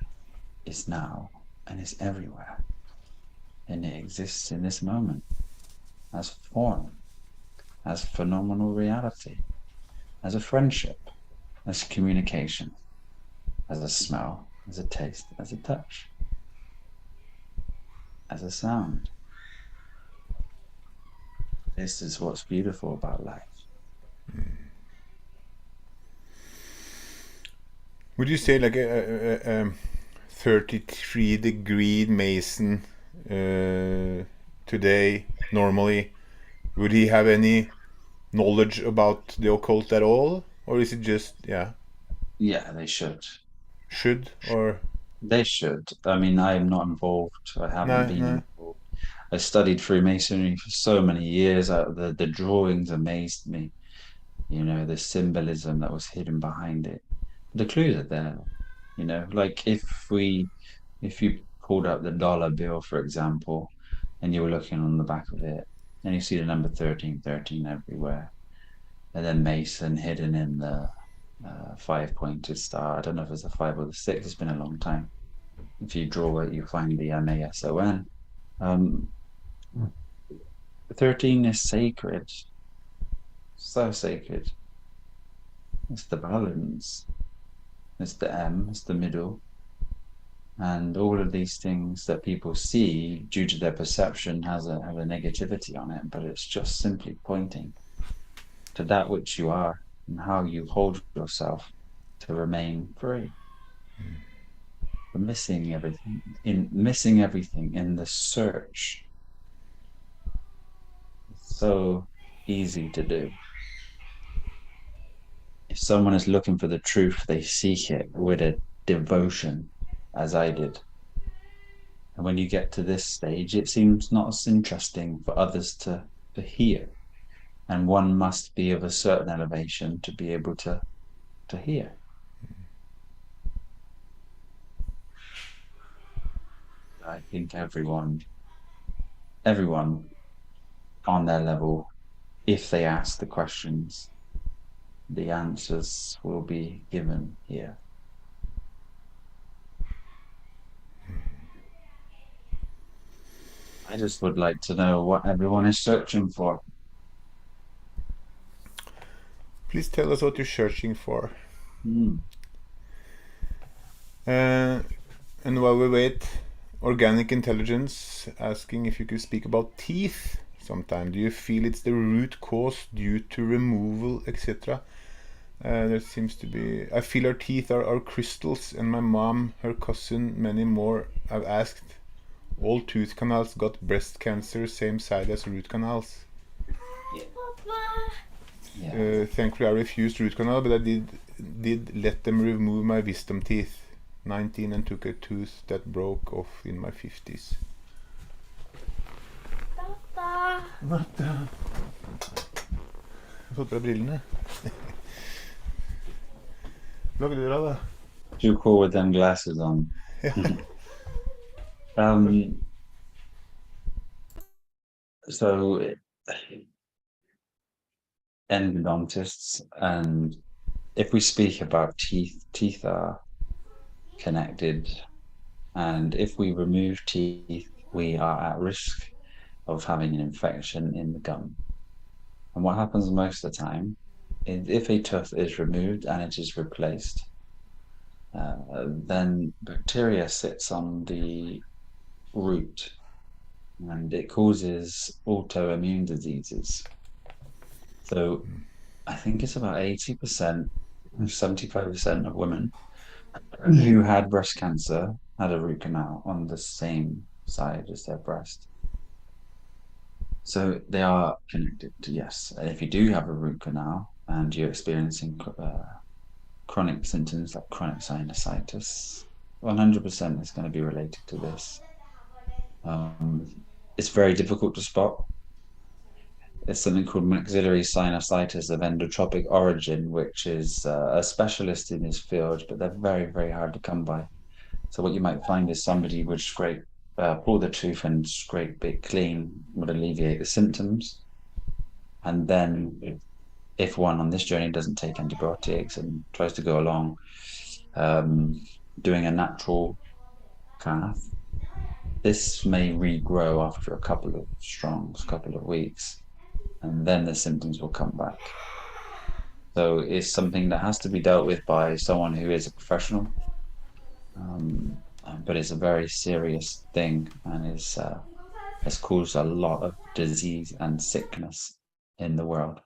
is now, and is everywhere. And it exists in this moment as form, as phenomenal reality, as a friendship, as communication, as a smell, as a taste, as a touch, as a sound. This is what's beautiful about life. Would you say like a 33-degree Mason today, normally, would he have any knowledge about the occult at all? Or is it just, yeah, Yeah, they should. should? Or, They should. I mean, I am not involved. I haven't no, been no. involved. I studied Freemasonry for so many years. The drawings amazed me. The symbolism that was hidden behind it. The clues are there. Like if you pulled up the dollar bill, for example, and you were looking on the back of it, and you see the number 1313 everywhere, and then Mason hidden in the five-pointed star. I don't know if it's a five or the six. It's been a long time. If you draw it, you find the MASON. 13 is sacred, so sacred. It's the balance, it's the M, it's the middle. And all of these things that people see due to their perception have a negativity on it, but it's just simply pointing to that which you are and how you hold yourself to remain free. For missing everything in the search. It's so easy to do. If someone is looking for the truth, they seek it with a devotion, as I did. And when you get to this stage, it seems not as interesting for others to hear. And one must be of a certain elevation to be able to hear. I think everyone on their level, if they ask the questions, the answers will be given here. I just would like to know what everyone is searching for. Please tell us what you're searching for. Hmm. Uh, and while we wait, organic intelligence asking if you could speak about teeth sometime. Do you feel it's the root cause due to removal, etc.? There seems to be. I feel our teeth are crystals, and my mom, her cousin, many more. I've asked. All tooth canals got breast cancer, same side as root canals. Yeah. Yeah. Thankfully, I refused root canal, but I did let them remove my wisdom teeth. 19 and took a tooth that broke off in my 50s. Natta. Jeg har fått på deg brillene. Lagde du det, da? Too cool with them glasses on. Um, so endodontists, and if we speak about teeth, teeth are connected, and if we remove teeth, we are at risk of having an infection in the gum. And what happens most of the time is if a tooth is removed and it is replaced, then bacteria sits on the root and it causes autoimmune diseases. So I think it's about 80%, 75% of women who had breast cancer had a root canal on the same side as their breast. So they are connected, yes. And if you do have a root canal and you're experiencing chronic symptoms like chronic sinusitis, 100% is going to be related to this. It's very difficult to spot. It's something called maxillary sinusitis of endotropic origin, which is a specialist in this field, but they're very, very hard to come by. So what you might find is somebody would scrape, pull the tooth and scrape it clean would alleviate the symptoms. And then if one on this journey doesn't take antibiotics and tries to go along um, doing a natural path, this may regrow after a couple of strongs, couple of weeks, and then the symptoms will come back. So it's something that has to be dealt with by someone who is a professional, but it's a very serious thing and has caused a lot of disease and sickness in the world.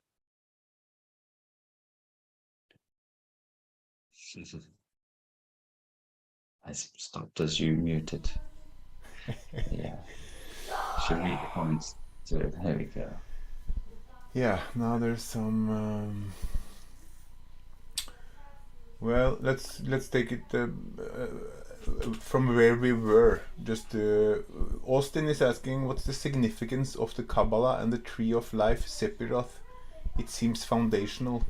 I stopped as you muted. Yeah. Should read the comments. So here we go. Yeah, now there's some. Well, let's take it from where we were. Just Austin is asking, what's the significance of the Kabbalah and the Tree of Life Sephiroth? It seems foundational.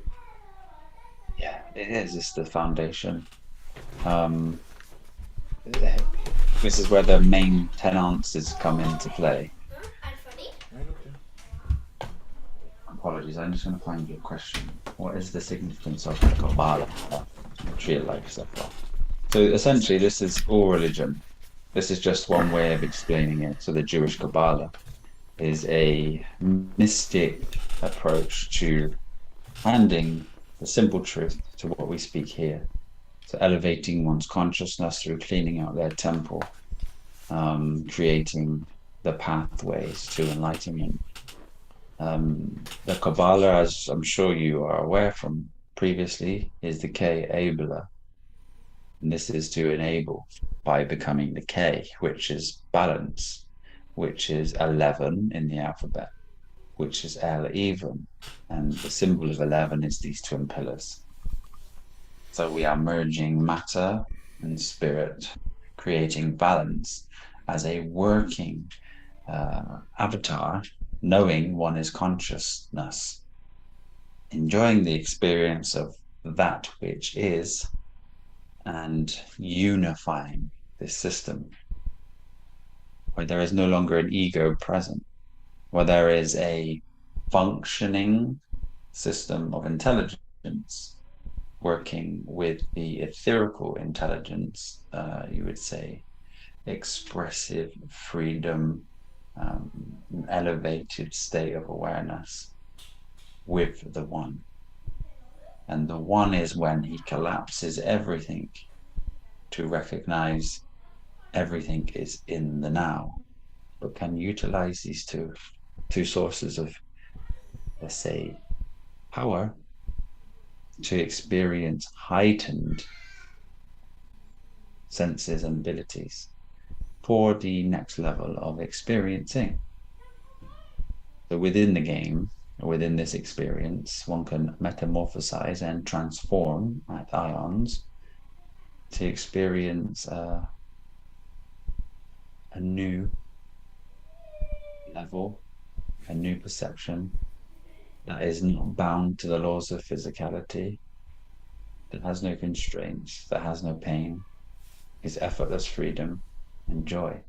Yeah, it is. It's the foundation. Um, this is where the main 10 answers come into play. Apologies, I'm just going to find your question. What is the significance of the Kabbalah, tree of life, etc.? So essentially, this is all religion. This is just one way of explaining it. So the Jewish Kabbalah is a mystic approach to handing the simple truth to what we speak here. So elevating one's consciousness through cleaning out their temple, creating the pathways to enlightenment. The Kabbalah, as I'm sure you are aware from previously, is the K-Abla. And this is to enable by becoming the K, which is balance, which is 11 in the alphabet, which is L even. And the symbol of 11 is these twin pillars. So we are merging matter and spirit, creating balance as a working avatar, knowing one is consciousness, enjoying the experience of that which is, and unifying this system where there is no longer an ego present, where there is a functioning system of intelligence working with the etherical intelligence, you would say, expressive freedom, an elevated state of awareness with the one. And the one is when he collapses everything to recognize everything is in the now, but can utilize these two sources of, let's say, power to experience heightened senses and abilities for the next level of experiencing. So within the game, or within this experience, one can metamorphosize and transform at ions to experience a new level, a new perception that is not bound to the laws of physicality, that has no constraints, that has no pain, is effortless freedom and joy.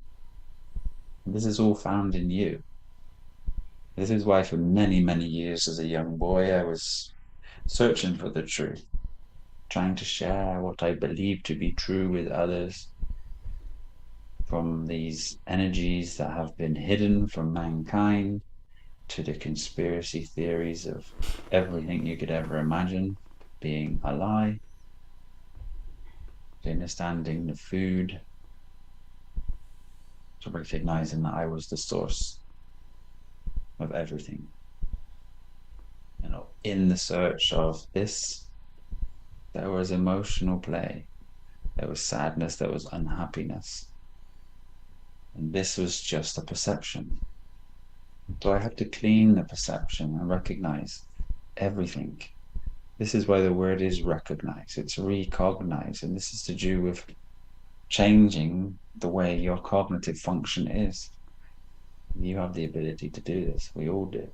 And this is all found in you. This is why for many, many years as a young boy, I was searching for the truth, trying to share what I believed to be true with others, from these energies that have been hidden from mankind to the conspiracy theories of everything you could ever imagine being a lie, to understanding the food, to recognizing that I was the source of everything. In the search of this, there was emotional play, there was sadness, there was unhappiness. And this was just a perception. So I had to clean the perception and recognize everything. This is why the word is recognize, it's recognize. And this is to do with changing the way your cognitive function is. You have the ability to do this. We all do.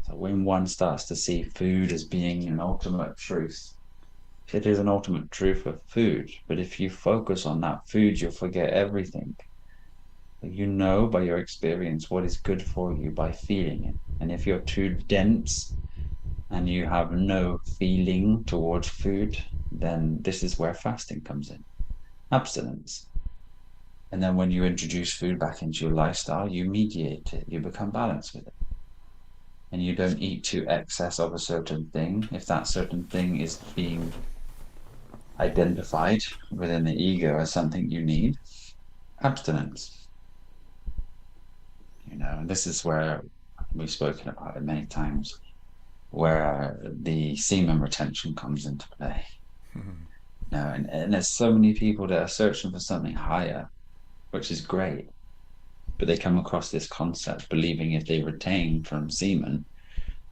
So when one starts to see food as being an ultimate truth, it is an ultimate truth of food. But if you focus on that food, you'll forget everything. You know by your experience what is good for you by feeling it. And if you're too dense and you have no feeling towards food, then this is where fasting comes in. Abstinence. And then when you introduce food back into your lifestyle, you mediate it, you become balanced with it. And you don't eat to excess of a certain thing. If that certain thing is being identified within the ego as something you need, abstinence. And this is where we've spoken about it many times, where the semen retention comes into play. And there's so many people that are searching for something higher, which is great. But they come across this concept believing if they retain from semen,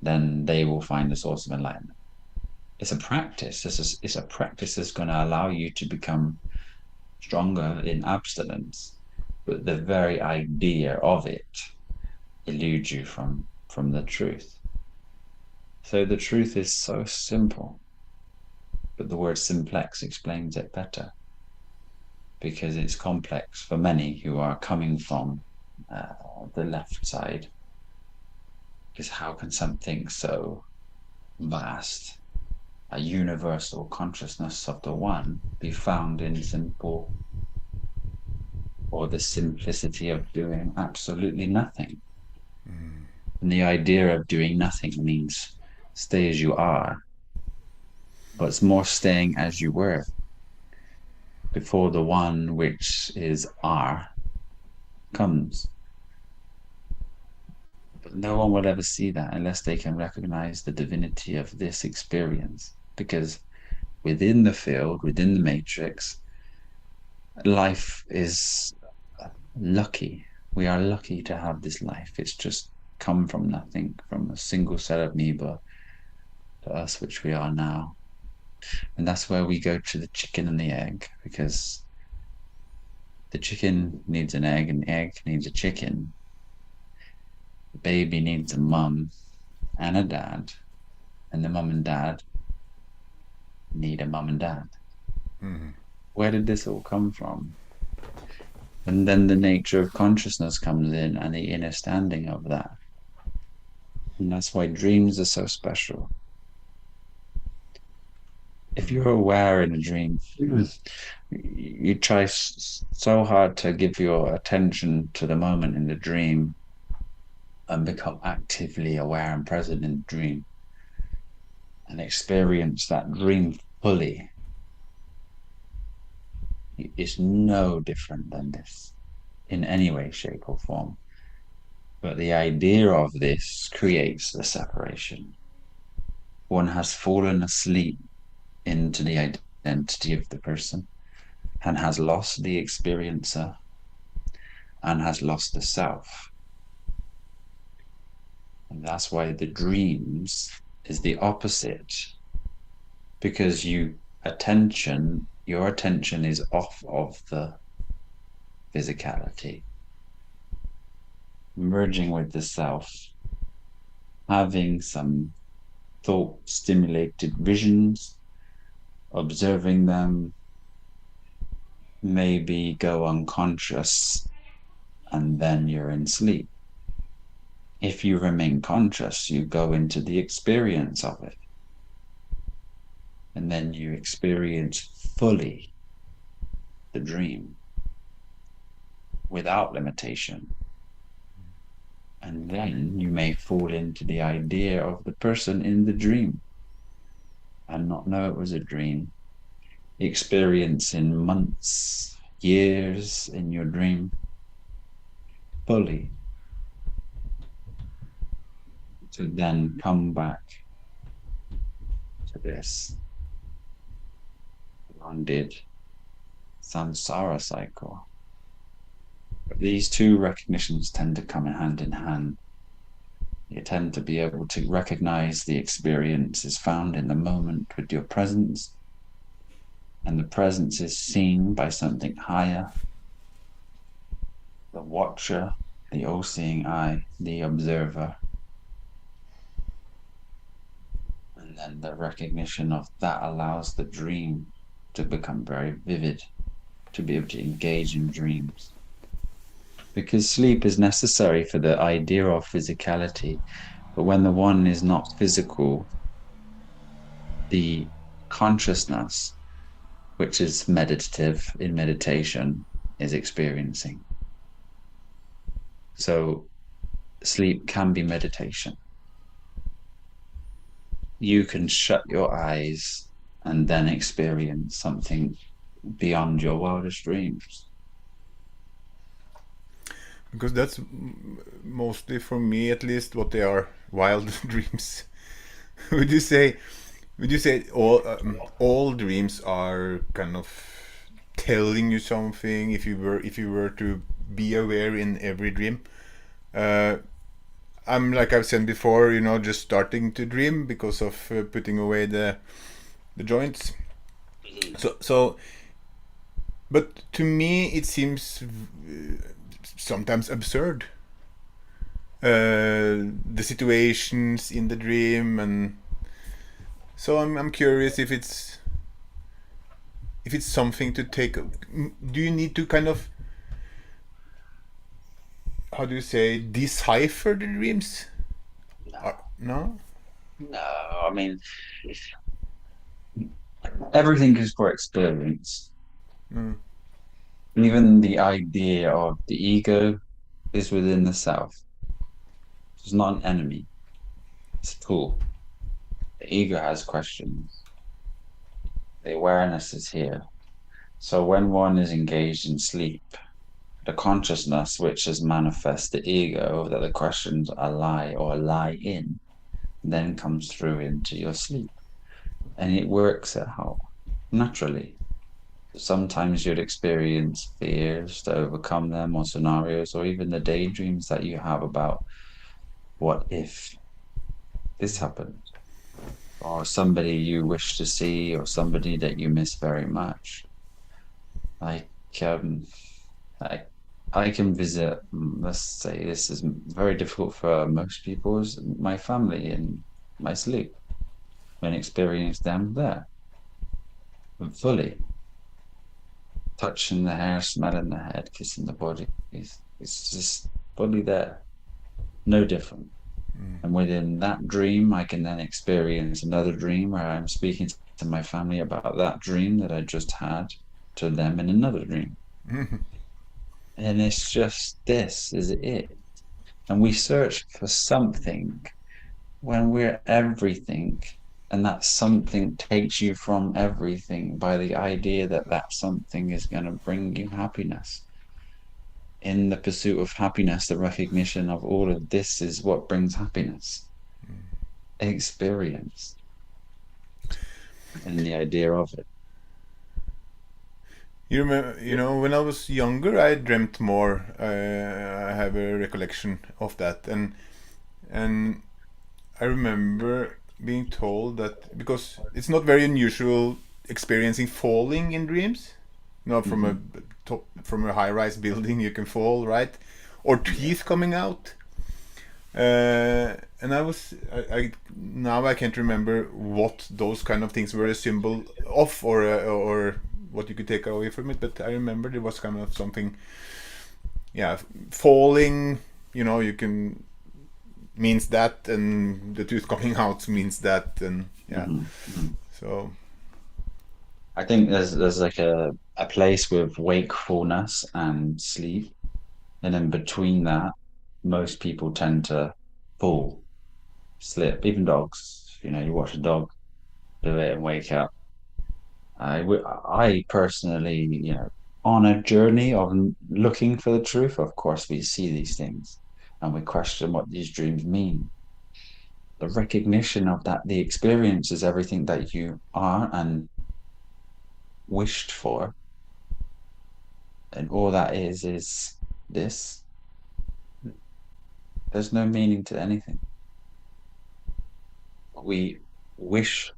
then they will find the source of enlightenment. It's a practice. It's a practice that's going to allow you to become stronger in abstinence. But the very idea of it eludes you from the truth. So the truth is so simple, but the word simplex explains it better, because it's complex for many who are coming from the left side. Because how can something so vast, a universal consciousness of the one, be found in simple, or the simplicity of doing absolutely nothing? And the idea of doing nothing means stay as you are, but it's more staying as you were before the one which is R comes. But no one will ever see that unless they can recognize the divinity of this experience, because within the field, within the matrix, life is lucky. We are lucky to have this life. It's just come from nothing, from a single cell of amoeba to us, which we are now. And that's where we go to the chicken and the egg, because the chicken needs an egg and the egg needs a chicken. The baby needs a mum and a dad, and the mum and dad need a mum and dad. Where did this all come from? And then the nature of consciousness comes in, and the understanding of that. And that's why dreams are so special. if you're aware in a dream, you try so hard to give your attention to the moment in the dream and become actively aware and present in the dream and experience that dream fully. It's no different than this in any way, shape, or form. But the idea of this creates the separation. One has fallen asleep into the identity of the person and has lost the experiencer and has lost the self. And that's why the dreams is the opposite, because your attention is off of the physicality, merging with the self, having some thought stimulated visions, observing them, maybe go unconscious, and then you're in sleep. If you remain conscious, you go into the experience of it. And then you experience fully the dream without limitation. And then you may fall into the idea of the person in the dream and not know it was a dream. Experiencing months, years in your dream fully to then come back to this bonded samsara cycle. But these two recognitions tend to come hand in hand. You tend to be able to recognize the experience is found in the moment with your presence, and the presence is seen by something higher, the watcher, the all-seeing eye, the observer. And then the recognition of that allows the dream to become very vivid, to be able to engage in dreams. Because sleep is necessary for the idea of physicality, but when the one is not physical, the consciousness, which is meditative in meditation, is experiencing. So sleep can be meditation. You can shut your eyes and then experience something beyond your wildest dreams. Because that's mostly for me, at least, what they are, wild dreams. would you say would you say all dreams are kind of telling you something, if you were to be aware in every dream? uh, I'm, like I've said before, just starting to dream because of putting away the joints. So but to me it seems sometimes absurd, the situations in the dream. And so I'm curious if it's something to take. Do you need to kind of, how do you say, decipher the dreams? No. No, I mean, everything is for experience. Mm. Even the idea of the ego is within the self. It's not an enemy, it's a tool. The ego has questions. The awareness is here. So when one is engaged in sleep, the consciousness which has manifest the ego that the questions are lie or lie in, then comes through into your sleep. And it works out naturally. Sometimes you'd experience fears to overcome them, or scenarios, or even the daydreams that you have about what if this happened, or somebody you wish to see, or somebody that you miss very much. Like, I, I can visit, let's say this is very difficult for most people, is my family in my sleep, and experience them there fully, touching the hair, smelling the head, kissing the body. It's just fully there, no different. And within that dream, I can then experience another dream where I'm speaking to my family about that dream that I just had to them in another dream. And it's just this is it. And we search for something when we're everything. And that something takes you from everything by the idea that that something is going to bring you happiness. In the pursuit of happiness, the recognition of all of this is what brings happiness, experience, and the idea of it. You remember, when I was younger, I dreamt more. I have a recollection of that, and I remember being told that because it's not very unusual experiencing falling in dreams. From a Mm-hmm. top, from a high-rise building, you can fall, right? Or Yeah. teeth coming out. And I now I can't remember what those kind of things were a symbol of, or what you could take away from it. But I remember there was kind of something, yeah, falling. You can means that, and the tooth coming out means that, and yeah. Mm-hmm. Mm-hmm. So I think there's like a place with wakefulness and sleep, and in between that, most people tend to fall, slip. Even dogs, you watch a dog do it and wake up. I personally, on a journey of looking for the truth, of course, we see these things and we question what these dreams mean. The recognition of that, the experience is everything that you are and wished for. And all that is this. There's no meaning to anything. We wish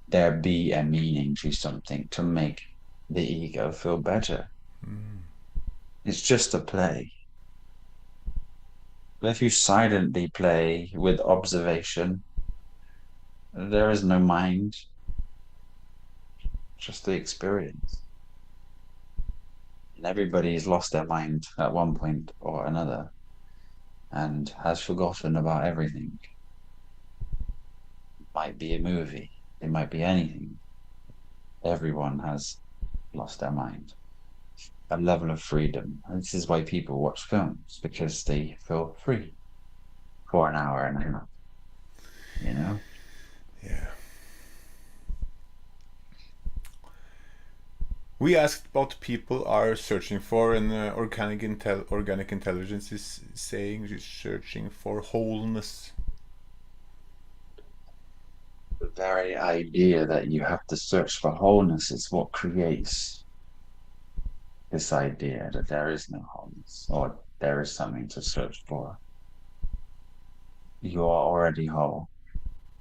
there be a meaning to something to make the ego feel better. It's just a play. But if you silently play with observation, there is no mind, just the experience. And everybody's lost their mind at one point or another and has forgotten about everything. It might be a movie, it might be anything. Everyone has lost their mind. A level of freedom. And this is why people watch films, because they feel free for an hour and a half, you know? yeah, we asked what people are searching for, and organic intelligence is saying she's searching for wholeness. The very idea that you have to search for wholeness is what creates this idea that there is no wholeness or there is something to search for. You are already whole.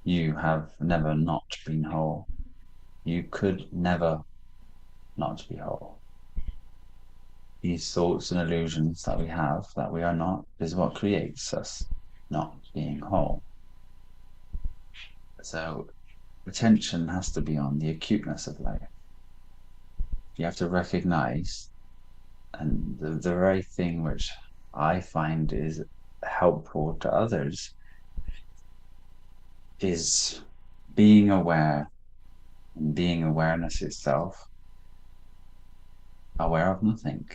You have never not been whole. You could never not be whole. These thoughts and illusions that we have that we are not is what creates us not being whole. So attention has to be on the acuteness of life. You have to recognize, and the very thing which I find is helpful to others is being aware and being awareness itself, aware of nothing,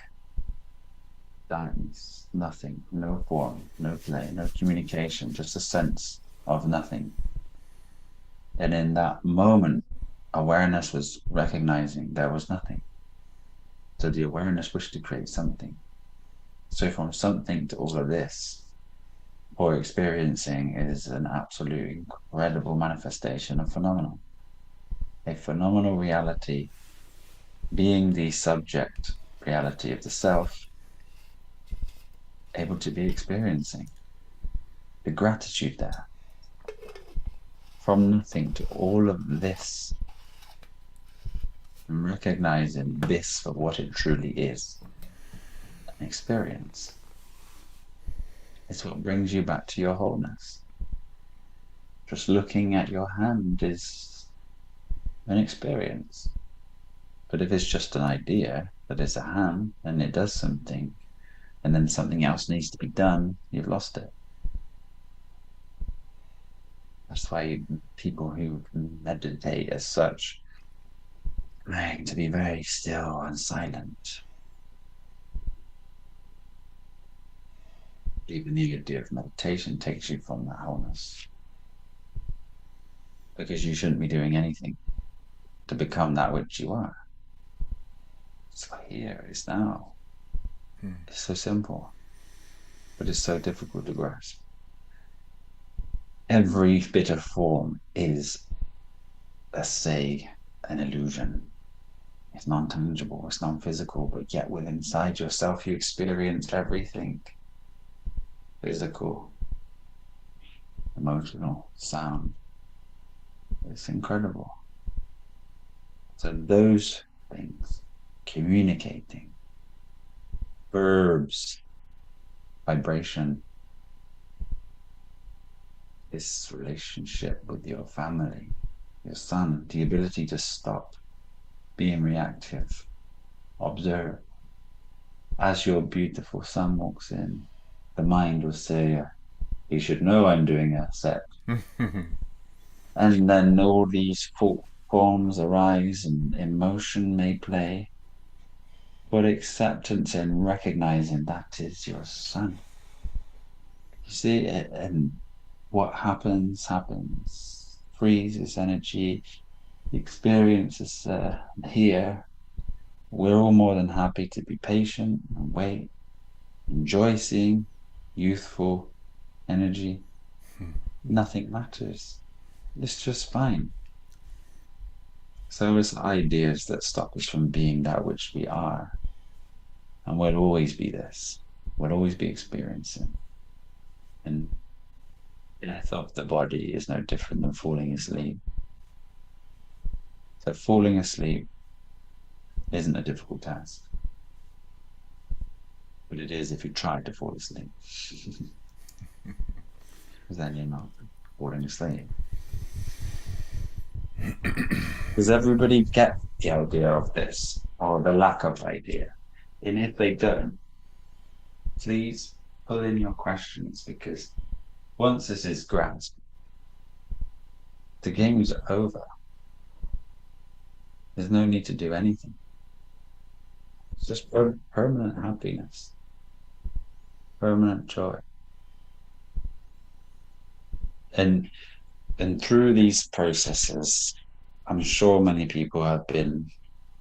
darkness, nothing, no form, no play, no communication, just a sense of nothing. And in that moment, awareness was recognizing there was nothing. So the awareness wished to create something. So from something to all of this, or experiencing is an absolute incredible manifestation of phenomenon. A phenomenal reality being the subject reality of the self, able to be experiencing the gratitude there. From nothing to all of this, and recognizing this for what it truly is, an experience. It's what brings you back to your wholeness. Just looking at your hand is an experience. But if it's just an idea that it's a hand and it does something, and then something else needs to be done, you've lost it. That's why people who meditate as such like to be very still and silent. Even the idea of meditation takes you from that wholeness because you shouldn't be doing anything to become that which you are. It's here, it's now. It's so simple, but it's so difficult to grasp. Every bit of form is, let's say, an illusion. It's non-tangible, it's non-physical, but yet within inside yourself you experience everything. Physical, emotional, sound. It's incredible. So those things, communicating, verbs, vibration, this relationship with your family, your son, the ability to stop being reactive, observe. As your beautiful son walks in, the mind will say, he should know I'm doing a set. And then all these forms arise and emotion may play, but acceptance and recognizing that is your son. You see, and what happens, freezes energy, the experience is here. We're all more than happy to be patient and wait, enjoy seeing youthful energy. Nothing matters. It's just fine. So it's ideas that stop us from being that which we are. And we'll always be this. We'll always be experiencing. And death of the body is no different than falling asleep. So falling asleep isn't a difficult task. But it is if you try to fall asleep. Because then you're not falling asleep. Does everybody get the idea of this or the lack of idea? And if they don't, please pull in your questions because once this is grasped, the game is over. There's no need to do anything. It's just permanent happiness, permanent joy. And through these processes, I'm sure many people have been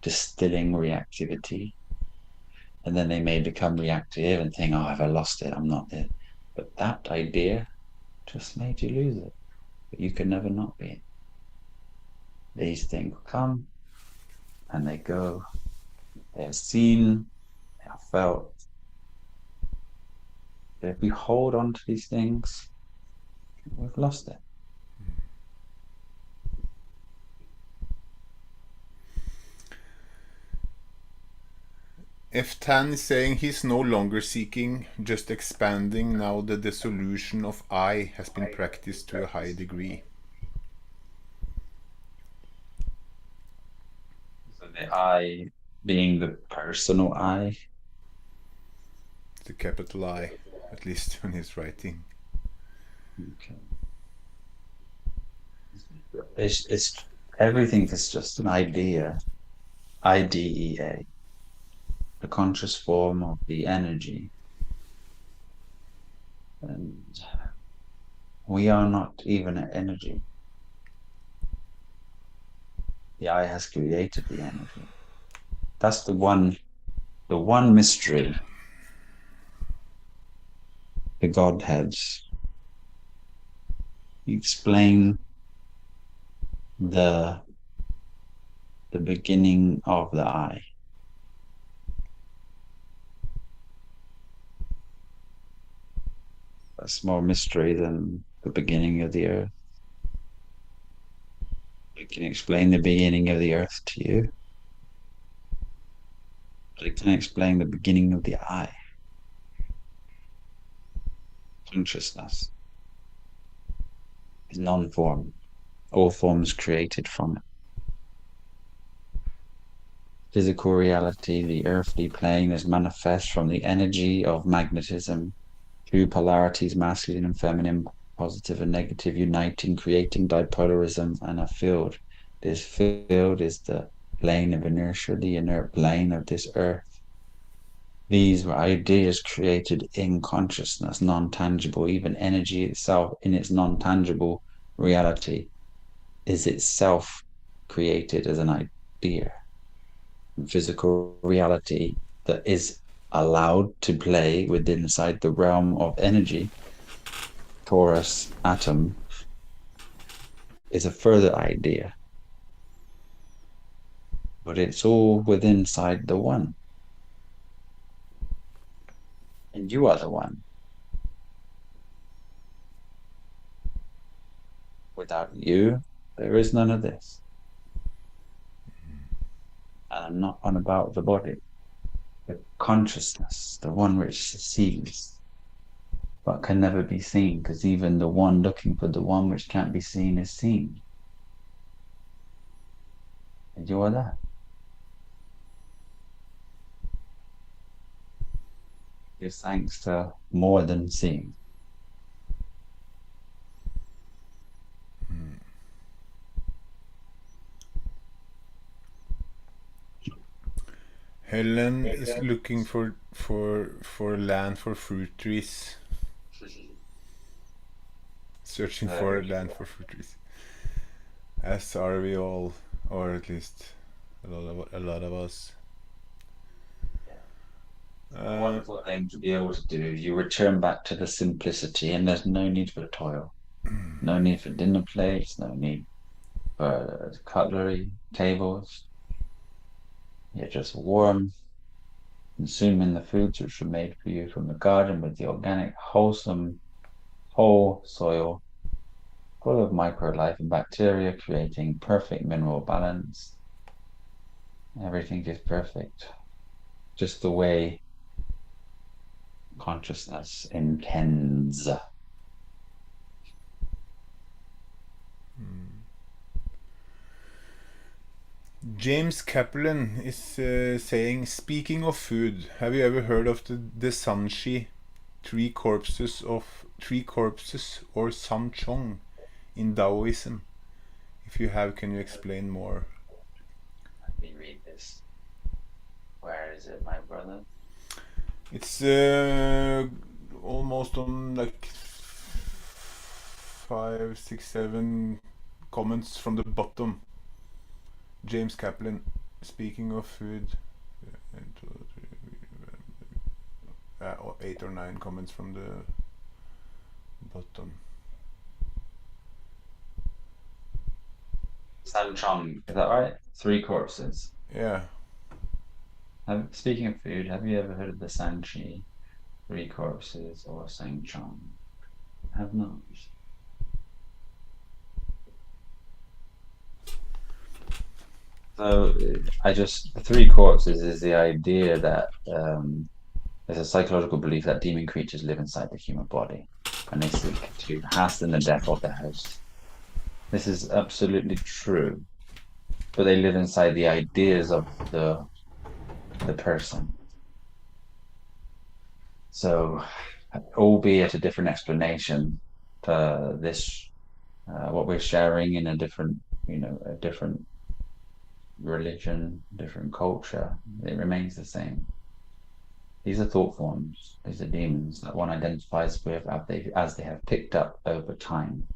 distilling reactivity, and then they may become reactive and think, oh, have I lost it? I'm not it. But that idea just made you lose it. But you can never not be. These things come and they go. They are seen, they are felt. But if we hold on to these things, we've lost it. If Tan is saying he's no longer seeking, just expanding now the dissolution of I has been practiced to a high degree. So the I being the personal I. The capital I, at least when he's writing. Okay. It's everything is just an idea. IDEA. The conscious form of the energy. And we are not even an energy. The I has created the energy. That's the one mystery. The Godheads. You explain the beginning of the I. That's more mystery than the beginning of the earth. I can explain the beginning of the earth to you, but I can't explain the beginning of the I. Consciousness is non-form. All forms created from it. Physical reality, the earthly plane, is manifest from the energy of magnetism, two polarities, masculine and feminine, positive and negative uniting, creating dipolarism and a field. This field is the plane of inertia, the inert plane of this earth. These were ideas created in consciousness, non-tangible. Even energy itself, in its non-tangible reality, is itself created as an idea. Physical reality that is allowed to play within inside the realm of energy, torus atom, is a further idea, but it's all within inside the one, and you are the one. Without you, there is none of this. And I'm not on about the body, the consciousness, the one which sees, but can never be seen, because even the one looking for the one which can't be seen is seen. And you are that. Give thanks to more than seeing. Helen is looking for land for fruit trees. Searching for land for fruit trees. As are we all, or at least a lot of us. A wonderful thing to be able to do. You return back to the simplicity, and there's no need for toil. No need for dinner plates, no need for cutlery, tables. You're just warm, consuming the foods which were made for you from the garden with the organic, wholesome, whole soil, full of microlife and bacteria, creating perfect mineral balance. Everything is perfect, just the way consciousness intends. James Kaplan is saying, speaking of food, have you ever heard of the Sanshi, three corpses or Samchong in Taoism? If you have, can you explain more? Let me read this. Where is it, my brother? It's almost on like 5, 6, 7 comments from the bottom. James Kaplan, speaking of food, 8 or 9 comments from the bottom. Sanchong, is that right? Three corpses. Yeah. Speaking of food, have you ever heard of the Sanchi, three corpses, or Sanchong? Have not. So the three corpses is the idea that there's a psychological belief that demon creatures live inside the human body and they seek to hasten the death of the host. This is absolutely true, but they live inside the ideas of the person. So, albeit a different explanation for this, what we're sharing in a different religion, different culture, it remains the same. These are thought forms, these are demons that one identifies with as they have picked up over time.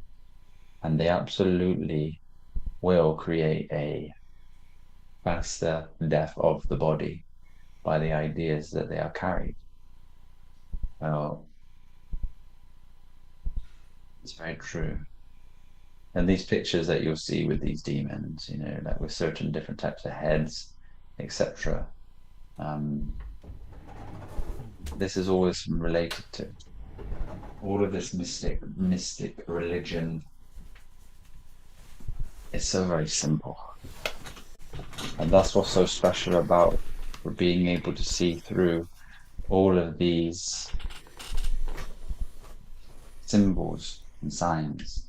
And they absolutely will create a faster death of the body by the ideas that they are carried. Well, it's very true. And these pictures that you'll see with these demons, like with certain different types of heads, etc. This is always related to all of this mystic religion. It's so very simple. And that's what's so special about being able to see through all of these symbols and signs.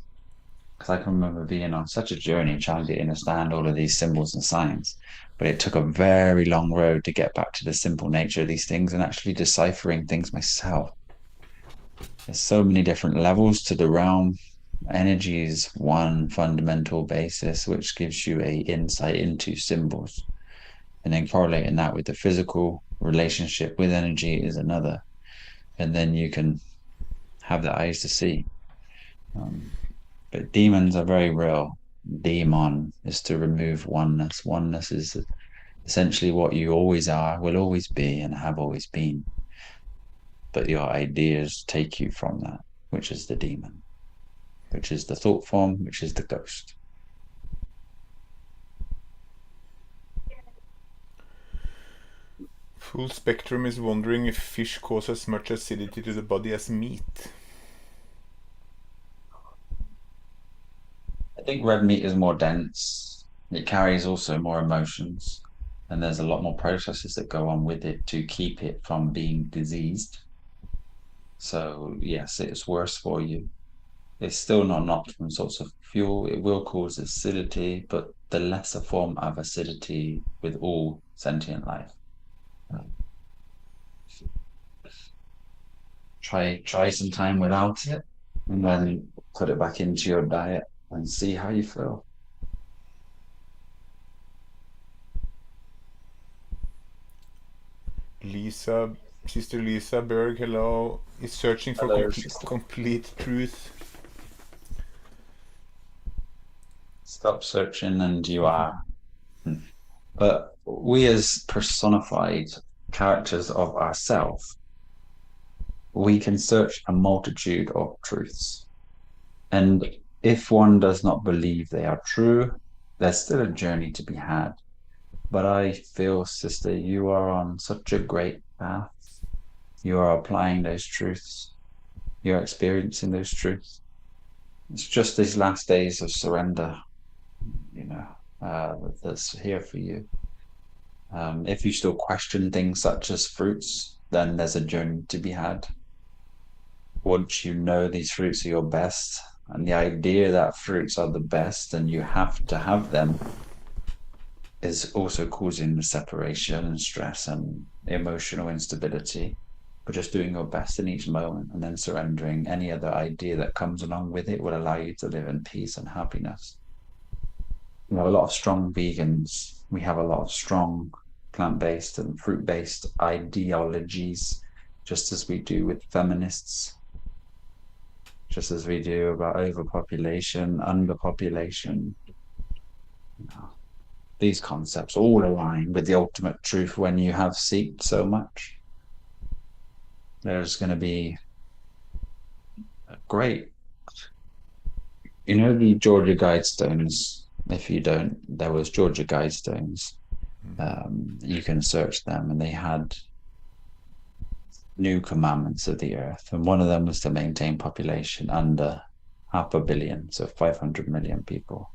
Because I can remember being on such a journey trying to understand all of these symbols and signs, but it took a very long road to get back to the simple nature of these things and actually deciphering things myself. There's so many different levels to the realm. Energy is one fundamental basis, which gives you a insight into symbols. And then correlating that with the physical relationship with energy is another. And then you can have the eyes to see. Um, but demons are very real. Demon is to remove oneness. Oneness is essentially what you always are, will always be, and have always been. But your ideas take you from that, which is the demon, which is the thought form, which is the ghost. Full Spectrum is wondering if fish cause as much acidity to the body as meat. I think red meat is more dense. It carries also more emotions, and there's a lot more processes that go on with it to keep it from being diseased. So, yes, it's worse for you. It's still not an optimum source of fuel. It will cause acidity, but the lesser form of acidity with all sentient life. Try some time without it, and then put it back into your diet and see how you feel. Lisa, Sister Lisa Berg, hello, is searching for Hello, sister. complete truth. Stop searching, and you are. But we, as personified characters of ourselves, we can search a multitude of truths. And if one does not believe they are true, there's still a journey to be had. But I feel, sister, you are on such a great path. You are applying those truths. You're experiencing those truths. It's just these last days of surrender, you know, that's here for you. If you still question things such as fruits, then there's a journey to be had. Once you know these fruits are your best, and the idea that fruits are the best and you have to have them is also causing the separation and stress and emotional instability. But just doing your best in each moment and then surrendering any other idea that comes along with it will allow you to live in peace and happiness. We have a lot of strong vegans. We have a lot of strong plant-based and fruit-based ideologies, just as we do with feminists, just as we do about overpopulation, underpopulation. You know, these concepts all align with the ultimate truth when you have seeked so much. There's going to be a great, the Georgia Guidestones. If you don't, there was Georgia Guidestones. You can search them, and they had new commandments of the earth, and one of them was to maintain population under 500,000,000, so 500 million people.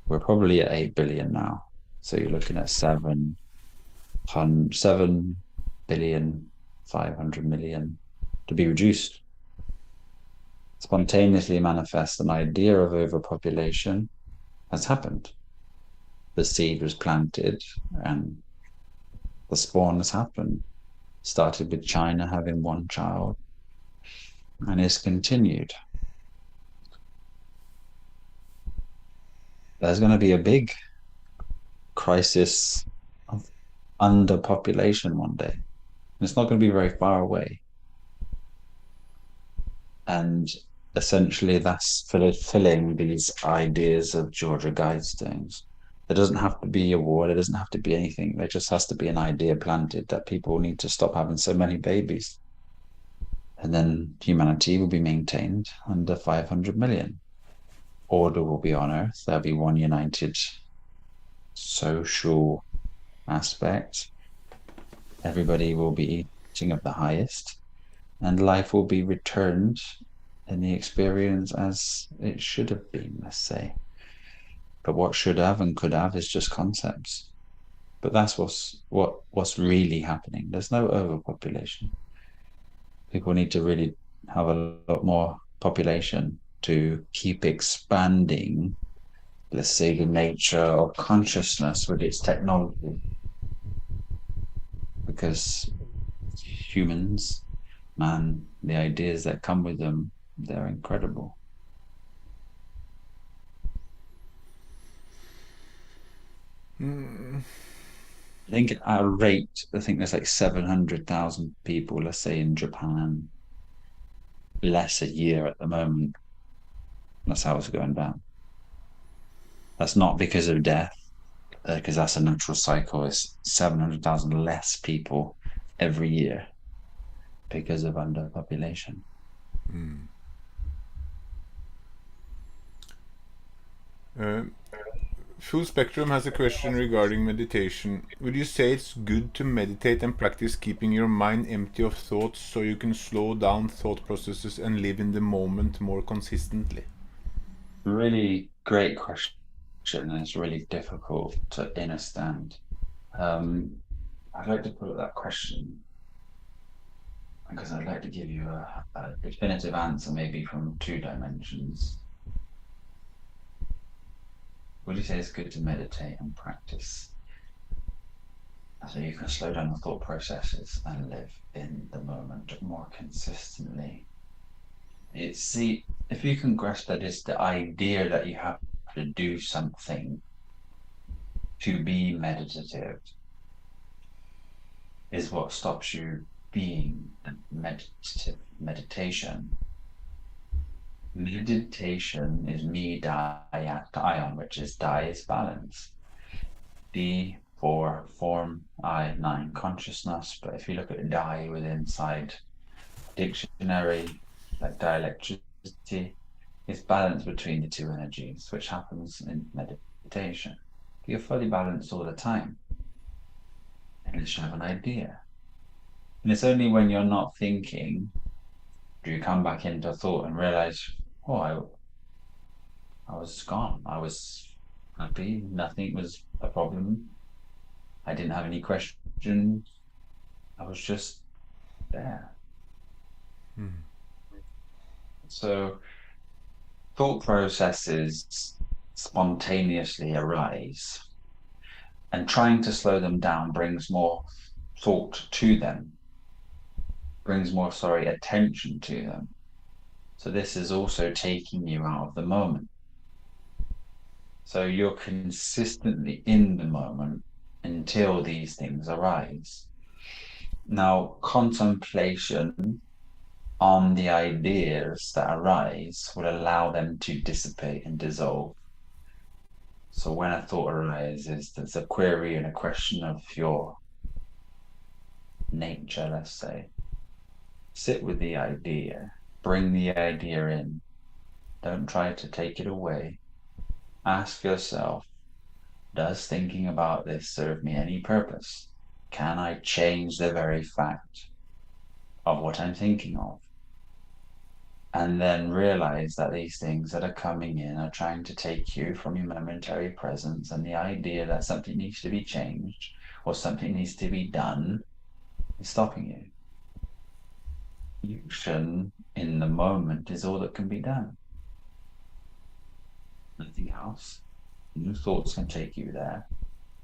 We're probably at 8 billion now, so you're looking at 7,500,000,000 to be reduced. Spontaneously manifest an idea of overpopulation has happened. The seed was planted and the spawn has happened. Started with China having one child and is continued. There's going to be a big crisis of underpopulation one day. And it's not going to be very far away. And essentially, that's fulfilling these ideas of Georgia Guidestones. There doesn't have to be a war, there doesn't have to be anything. There just has to be an idea planted that people need to stop having so many babies. And then humanity will be maintained under 500 million. Order will be on Earth. There'll be one united social aspect. Everybody will be eating of the highest, and life will be returned in the experience as it should have been, let's say. But what should have and could have is just concepts. But that's what's really happening. There's no overpopulation. People need to really have a lot more population to keep expanding, let's say, the nature of consciousness with its technology. Because humans man, the ideas that come with them, they're incredible. Mm. I think at our rate, I think there's like 700,000 people, let's say in Japan, less a year at the moment. That's how it's going down. That's not because of death, because that's a natural cycle. It's 700,000 less people every year because of underpopulation. Uh, Full Spectrum has a question regarding meditation. Would you say it's good to meditate and practice keeping your mind empty of thoughts so you can slow down thought processes and live in the moment more consistently? Really great question, and it's really difficult to understand. I'd like to put up that question because I'd like to give you a definitive answer, maybe from two dimensions. Would you say it's good to meditate and practice so you can slow down the thought processes and live in the moment more consistently? It's if you can grasp that, it's the idea that you have to do something to be meditative is what stops you being meditative. Meditation is me dion, which is di is balance. D for form, I nine consciousness. But if you look at di within inside dictionary, like dielectricity, it's balance between the two energies, which happens in meditation. You're fully balanced all the time, unless you have an idea. And it's only when you're not thinking do you come back into thought and realize, oh, I was gone. I was happy. Nothing was a problem. I didn't have any questions. I was just there. Mm. So thought processes spontaneously arise, and trying to slow them down brings more thought to them, brings more, attention to them. So this is also taking you out of the moment. So you're consistently in the moment until these things arise. Now, contemplation on the ideas that arise will allow them to dissipate and dissolve. So when a thought arises, there's a query and a question of your nature, let's say. Sit with the idea, bring the idea in. Don't try to take it away. Ask yourself, does thinking about this serve me any purpose? Can I change the very fact of what I'm thinking of? And then realize that these things that are coming in are trying to take you from your momentary presence, and the idea that something needs to be changed or something needs to be done is stopping you. Action in the moment is all that can be done. Nothing else. New thoughts can take you there.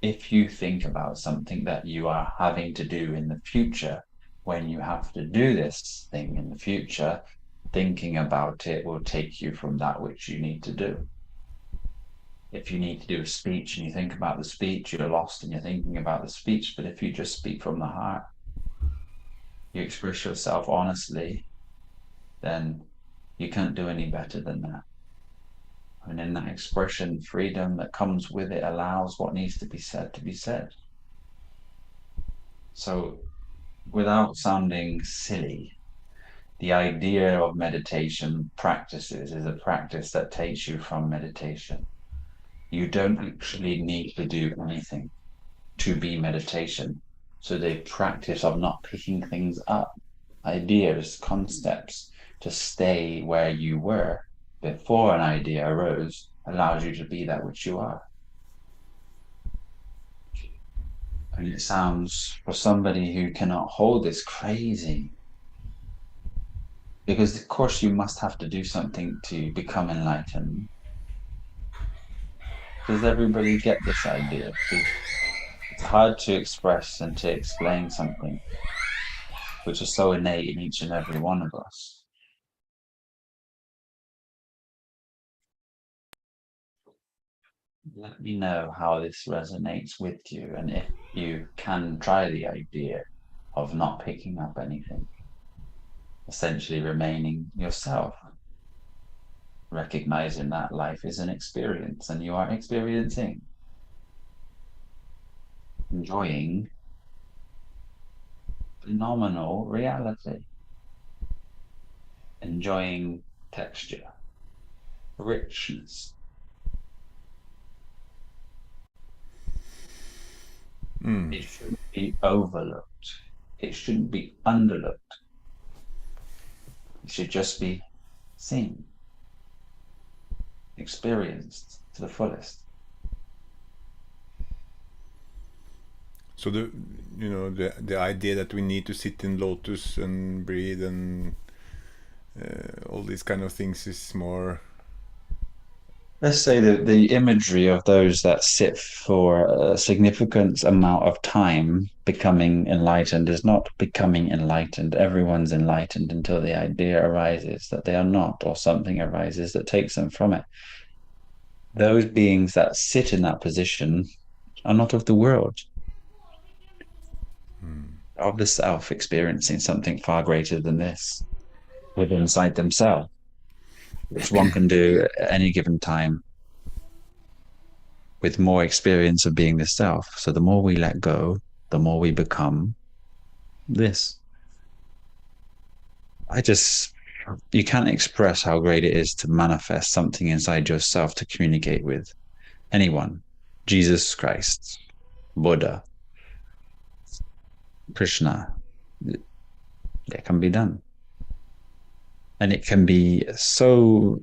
If you think about something that you are having to do in the future, when you have to do this thing in the future, thinking about it will take you from that which you need to do. If you need to do a speech and you think about the speech, you're lost and you're thinking about the speech. But if you just speak from the heart, you express yourself honestly, then you can't do any better than that. And in that expression, freedom that comes with it allows what needs to be said to be said. So, without sounding silly, the idea of meditation practices is a practice that takes you from meditation. You don't actually need to do anything to be meditation. So the practice of not picking things up, ideas, concepts, to stay where you were before an idea arose allows you to be that which you are. And it sounds, for somebody who cannot hold this, crazy. Because of course you must have to do something to become enlightened. Does everybody get this idea? It's hard to express and to explain something. which are so innate in each and every one of us. Let me know how this resonates with you, and if you can try the idea of not picking up anything, essentially remaining yourself, recognizing that life is an experience and you are experiencing, enjoying phenomenal reality, enjoying texture, richness. Mm. It shouldn't be overlooked. It shouldn't be underlooked. It should just be seen, experienced to the fullest. So the idea that we need to sit in lotus and breathe and all these kind of things is more. Let's say that the imagery of those that sit for a significant amount of time becoming enlightened is not becoming enlightened. Everyone's enlightened until the idea arises that they are not, or something arises that takes them from it. Those beings that sit in that position are not of the world, of the self, experiencing something far greater than this within inside themselves, which one can do at any given time with more experience of being the self. So the more we let go, the more we become this. You can't express how great it is to manifest something inside yourself to communicate with anyone. Jesus Christ, Buddha, Krishna. It can be done. And it can be so,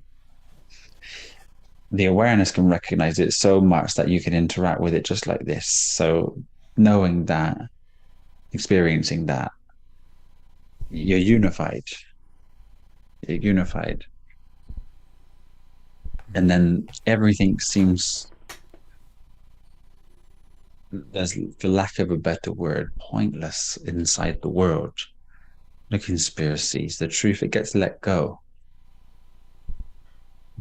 the awareness can recognize it so much that you can interact with it just like this. So knowing that, experiencing that, you're unified. You're unified. And then everything seems, there's, for lack of a better word, pointless inside the world. The conspiracies, the truth, it gets let go.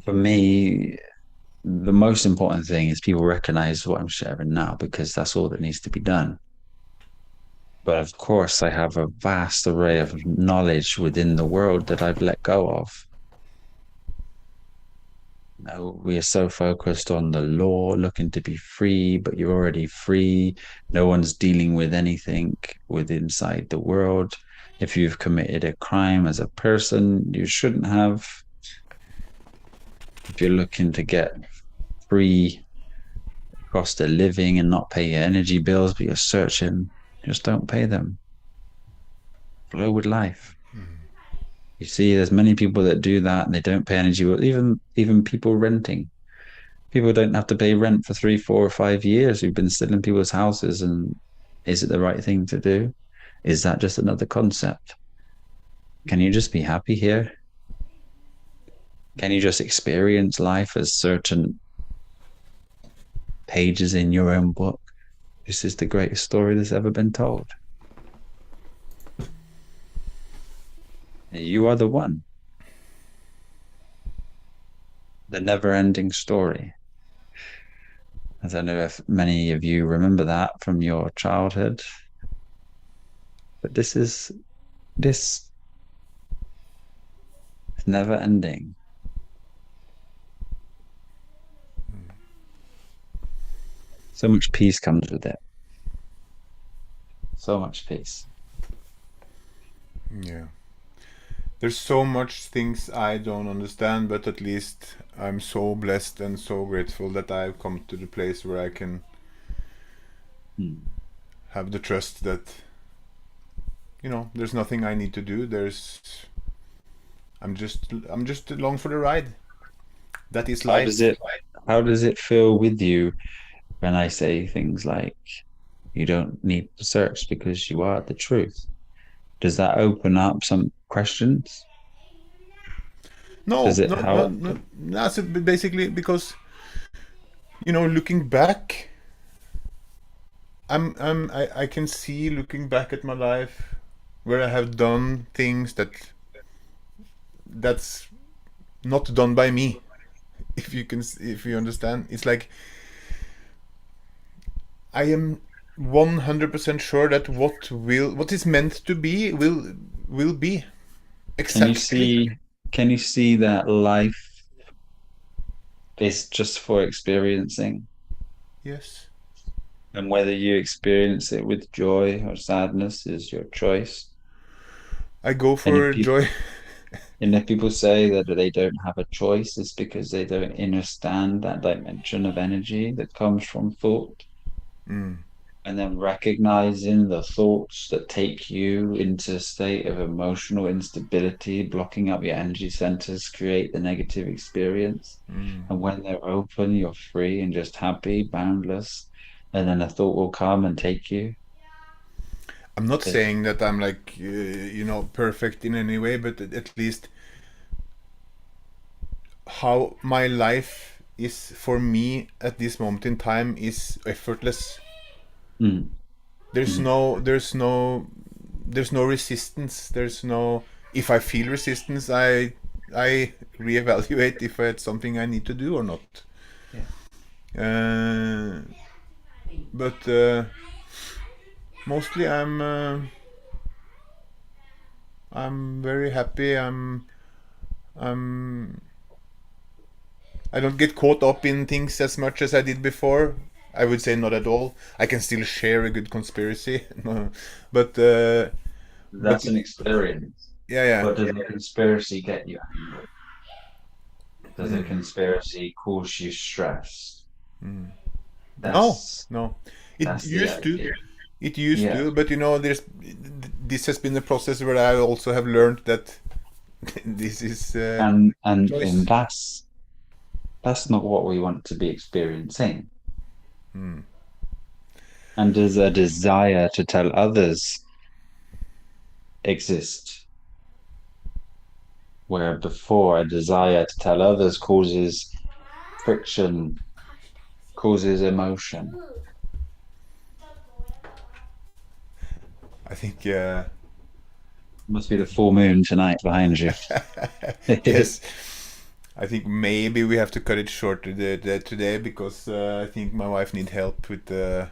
For me, the most important thing is people recognize what I'm sharing now, because that's all that needs to be done. But of course, I have a vast array of knowledge within the world that I've let go of. No, we are so focused on the law, looking to be free, but you're already free. No one's dealing with anything with inside the world. If you've committed a crime as a person, you shouldn't have. If you're looking to get free cost of living and not pay your energy bills, but you're searching, just don't pay them. Flow with life. You see, there's many people that do that and they don't pay energy bills. Even people renting. People don't have to pay rent for 3, 4, or 5 years. We've been still in people's houses, and is it the right thing to do? Is that just another concept? Can you just be happy here? Can you just experience life as certain pages in your own book? This is the greatest story that's ever been told. You are the one. The never-ending story. I don't know if many of you remember that from your childhood, but this is never ending. So much peace comes with it. So much peace. Yeah. There's so much things I don't understand, but at least I'm so blessed and so grateful that I've come to the place where I can have the trust that there's nothing I need to do. I'm just along for the ride. That is How does life. it feel with you when I say things like you don't need to search because you are the truth? Does that open up some questions? Does No, it no, no, how no. That's basically because looking back, I can see looking back at my life where I have done things that's not done by me. If you understand, it's like I am 100% sure that what is meant to be will be Can you exactly. see can you see that life is just for experiencing? Yes, And whether you experience it with joy or sadness is your choice. I go And if for people joy. and if people say that they don't have a choice, it's because they don't understand that dimension of energy that comes from thought. Mm, And then recognizing the thoughts that take you into a state of emotional instability, blocking up your energy centers, create the negative experience. mm. And when they're open, you're free and just happy, boundless. And then a thought will come and take you. I'm not There's, saying that I'm like perfect in any way, but at least how my life is for me at this moment in time is effortless. mm, There's mm, no there's no there's no resistance. There's no If I feel resistance, I reevaluate if it's something I need to do or not. yeah. Uh, but mostly I'm very happy. I'm I don't get caught up in things as much as I did before. I would say not at all. I can still share a good conspiracy, but but That's an experience. yeah, yeah. But does a conspiracy get you angry? Does a Mm, conspiracy cause you stress? no, That's no. It that's the used to. idea. It used Yeah. to, but this has been a process where I also have learned that this is And choice. that's not what we want to be experiencing. And does a desire to tell others exist, where before a desire to tell others causes friction, causes emotion? I think Must be the full moon tonight behind you. yes. I think maybe we have to cut it short today because I think my wife need help with the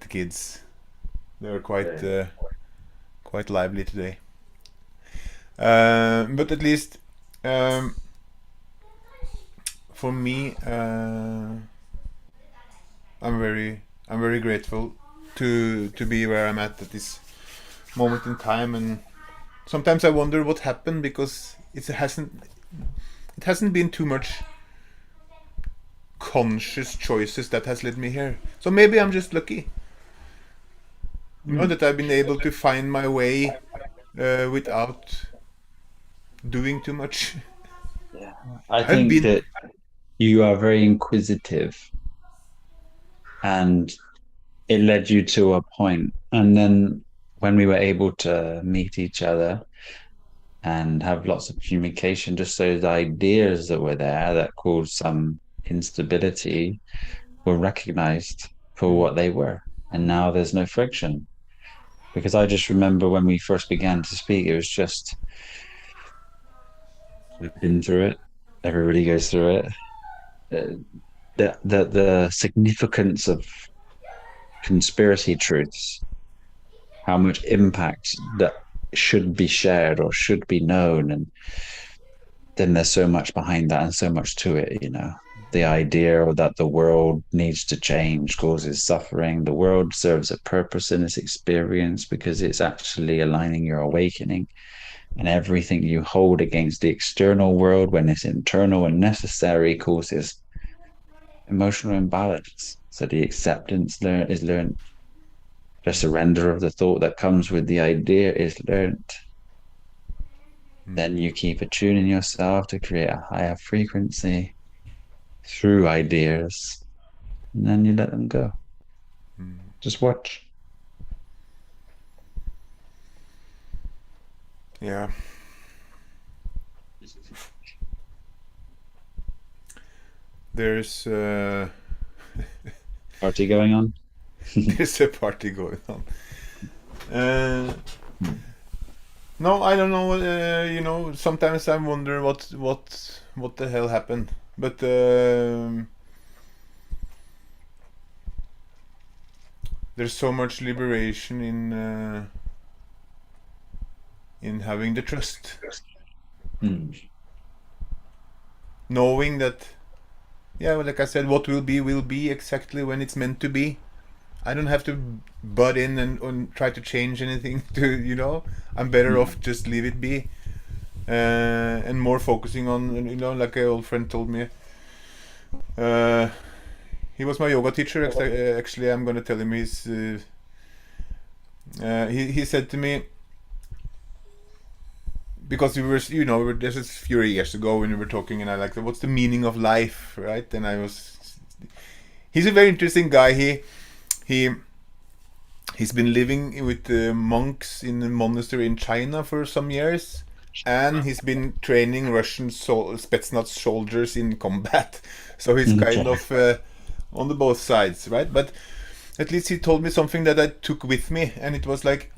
kids. They're quite lively today. But at least um, for me, I'm very grateful to be where I'm at this moment in time, and sometimes I wonder what happened because it hasn't been too much conscious choices that has led me here. So maybe I'm just lucky, Hmm. that I've been able to find my way without doing too much. Yeah. I I've think been that you are very inquisitive and it led you to a point. And then when we were able to meet each other and have lots of communication, just those ideas that were there that caused some instability were recognized for what they were. And now there's no friction. Because I just remember when we first began to speak, it was just we've been through it. Everybody goes through it. Uh, the significance of conspiracy truths, how much impact that should be shared or should be known, and then there's so much behind that and so much to it. The idea that the world needs to change causes suffering. The world serves a purpose in its experience because it's actually aligning your awakening, and everything you hold against the external world when it's internal and necessary causes emotional imbalance. So the is learned. The surrender of the thought that comes with the idea is learned. Then you keep attuning yourself to create a higher frequency through ideas, and then you let them go. Just watch. yeah. There's Party going on. there's a party going on. Uh, No, I don't know. Sometimes I wonder what the hell happened. But there's so much liberation in having the trust, Mm. knowing that, yeah, well, like I said, what will be exactly when it's meant to be. I don't have to butt in and try to change anything. I'm better Mm. off just leave it be, and more focusing on, like an old friend told me. Uh, he was my yoga teacher. Actually, I'm gonna tell him he said to me, because we were, this is a few years ago when we were talking, and I like, what's the meaning of life, right? And I was, he's a very interesting guy. He he's been living with the monks in a monastery in China for some years, and he's been training Russian Spetsnaz soldiers in combat. So he's kind Okay. of on the both sides, right? But at least he told me something that I took with me, and it was like,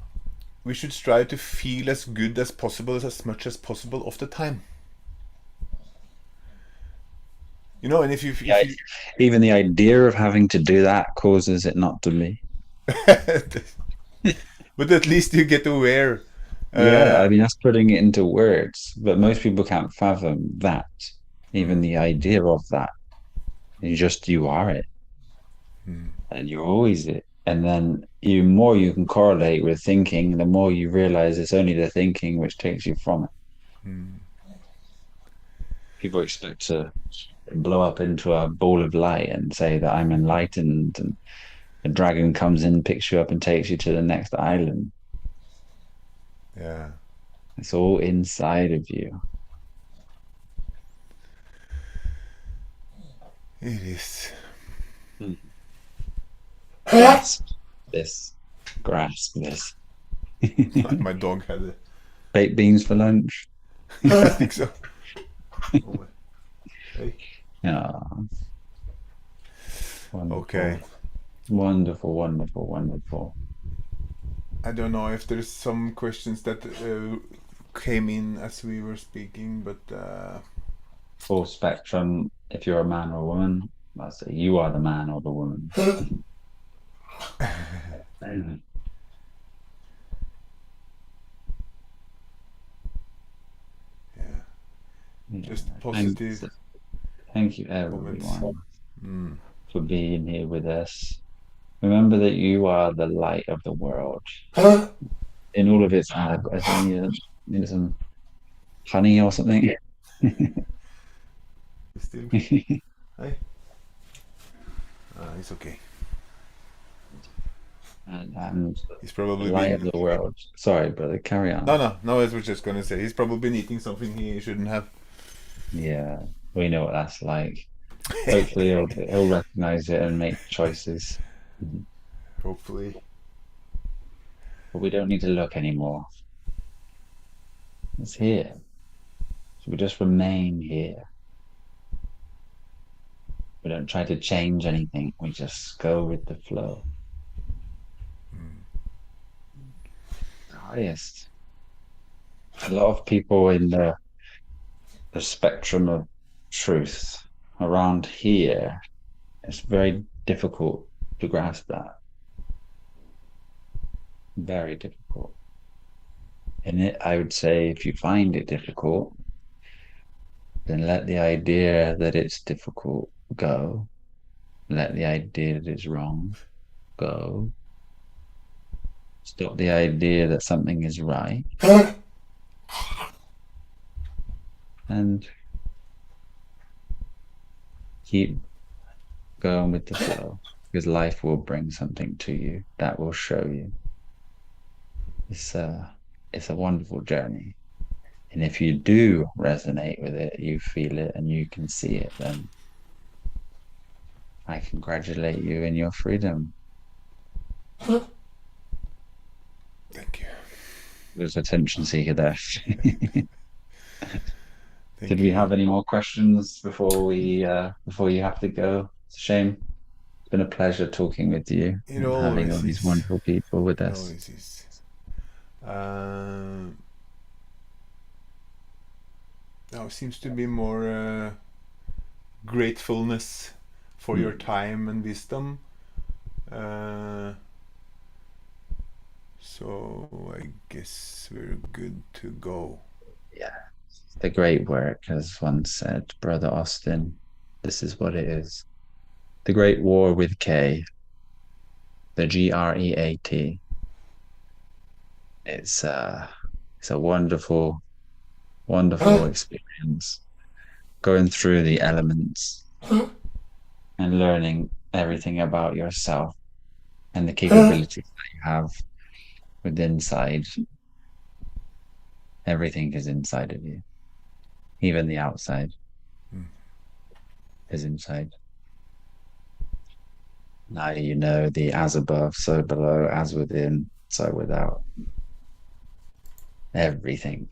we should strive to feel as good as possible, as much as possible of the time. And if Yeah, you even the idea of having to do that causes it not to be. but at least you get aware. Yeah, Uh, I mean, that's putting it into words, but most people can't fathom that. Even the idea of that. You are it, and you're always it. And then the more you can correlate with thinking, the more you realize it's only the thinking which takes you from it. People expect to blow up into a ball of light and say that I'm enlightened, and a dragon comes in, picks you up, and takes you to the next island. yeah, It's all inside of you. it is. Mm. Grasp this. Grasp this. My dog had it. Baked beans for lunch. I think so. Oh, hey. Yeah, Okay. wonderful. Wonderful, wonderful, wonderful. I don't know if there's some questions that came in as we were speaking, but Full spectrum. If you're a man or a woman, I say you are the man or the woman. yeah, Yeah, just thanks. positive Thank you, comments. everyone, Mm. for being here with us. Remember that you are the light of the world in all of its adequacy. I need some honey or something. Still, hey, it's okay. And He's the probably light of been. the world. Sorry, brother, carry No, on. no, no. I was just gonna say he's probably been eating something he shouldn't have. Yeah, we know what that's like. Hopefully, he'll recognize it and make choices. Mhm. Hopefully, But we don't need to look anymore. It's here. So we just remain here. We don't try to change anything. We just go with the flow. The highest. A lot of people in the spectrum of truth around here, it's very difficult to grasp that. Very difficult. And I would say if you find it difficult, then let the idea that it's difficult go. Let the idea that it's wrong go. Stop the idea that something is right, and keep going with the flow, because life will bring something to you that will show you. It's a wonderful journey. And if you do resonate with it, you feel it and you can see it, then I congratulate you in your freedom. thank you, There's a attention seeker there. Did thank we you. have any more questions before you have to go? It's a shame. It's been a pleasure talking with you It and having all always these is. wonderful people with It us. always is. Uh, Now seems to be more gratefulness for your Hmm. time and wisdom. Uh, so I guess we're good to go. Yeah. The great work, as one said, Brother Austin. This is what it is. The Great War with K, the GREAT. It's a wonderful, wonderful experience going through the elements and learning everything about yourself and the capabilities that you have within inside. Everything is inside of you. Even the outside is inside. Now you know the as above, so below, as within, so without. Everything.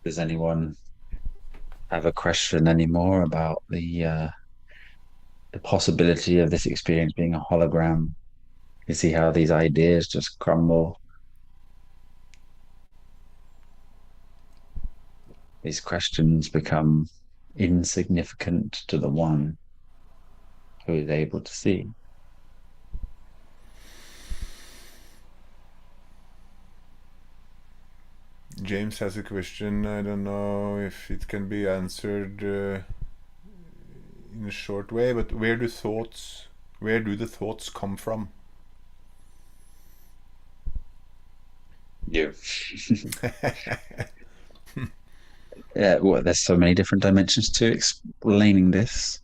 Does anyone have a question anymore about the possibility of this experience being a hologram? You see how these ideas just crumble. These questions become insignificant to the one who is able to see. James has a question. I don't know if it can be answered in a short way, but where do the thoughts come from? You. Yeah, well, there's so many different dimensions to explaining this.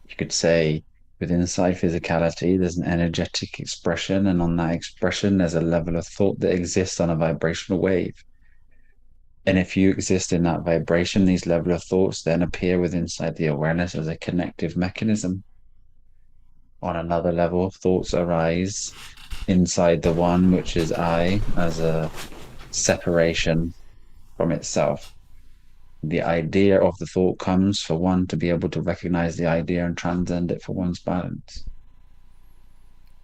You could say within inside physicality, there's an energetic expression, and on that expression, there's a level of thought that exists on a vibrational wave. And if you exist in that vibration, these level of thoughts then appear within inside the awareness as a connective mechanism. On another level, thoughts arise inside the one, which is I, as a separation from itself. The idea of the thought comes for one to be able to recognize the idea and transcend it for one's balance.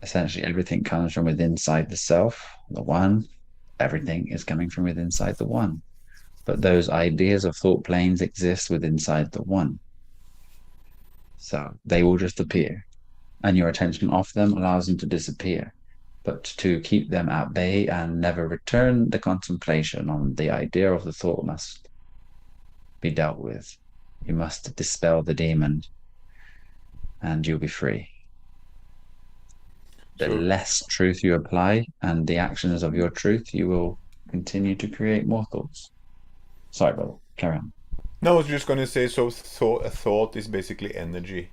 Essentially, everything comes from within inside the self, the one. Everything is coming from within inside the one. But those ideas of thought planes exist within inside the one. So they will just appear, and your attention off them allows them to disappear. But to keep them at bay and never return, the contemplation on the idea of the thought must be dealt with. You must dispel the demon, and you'll be free. The So less truth you apply and the actions of your truth, you will continue to create more thoughts. Sorry, brother. Carry on. no, I was just gonna say. So a thought is basically energy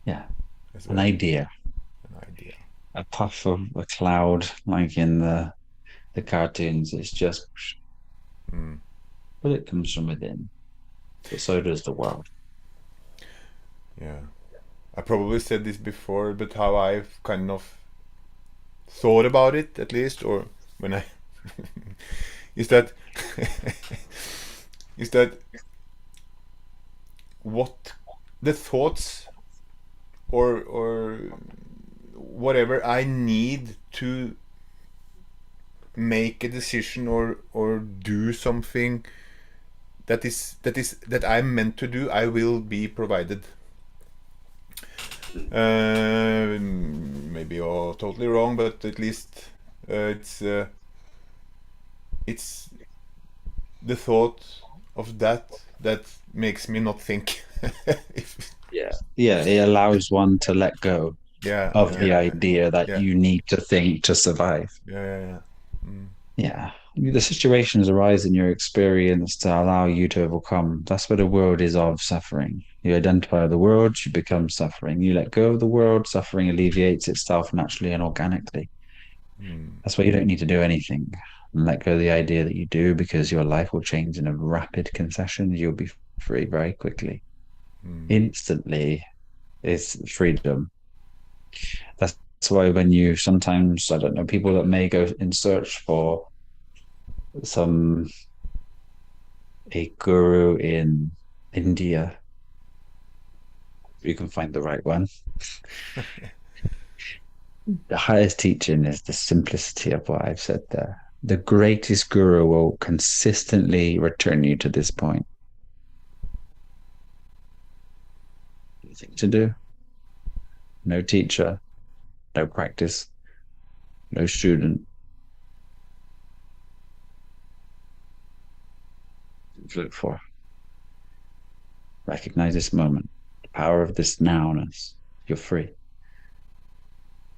Yeah. as An well. idea, An idea. a puff of a cloud, like in the cartoons. It's just, Mm. but it comes from within. But so does the world. Yeah. I probably said this before, but how I've kind of thought about it, at least, or when I is that is that what the thoughts or whatever I need to make a decision or do something that I'm meant to do, I will be provided. Maybe you're totally wrong, but at least it's the thought of that makes me not think. If, Yeah. Yeah. It allows one to let go yeah, of yeah, the idea that yeah, you need to think to survive. yeah, yeah, yeah. Mm, Yeah. The situations arise in your experience to allow you to overcome. That's what the world is of suffering. You identify the world, you become suffering. You let go of the world, suffering alleviates itself naturally and organically. mm, That's why you don't need to do anything. And let go of the idea that you do because your life will change in a rapid concession. You'll be free very quickly. mm, Instantly is freedom. That's why when you sometimes, I don't know, people that may go in search for some a guru in India You can find the right one. The highest teaching is the simplicity of what I've said there. The greatest guru will consistently return you to this point. Nothing to do, no teacher, no practice, no student to look for. Recognize this moment, the power of this nowness. You're free.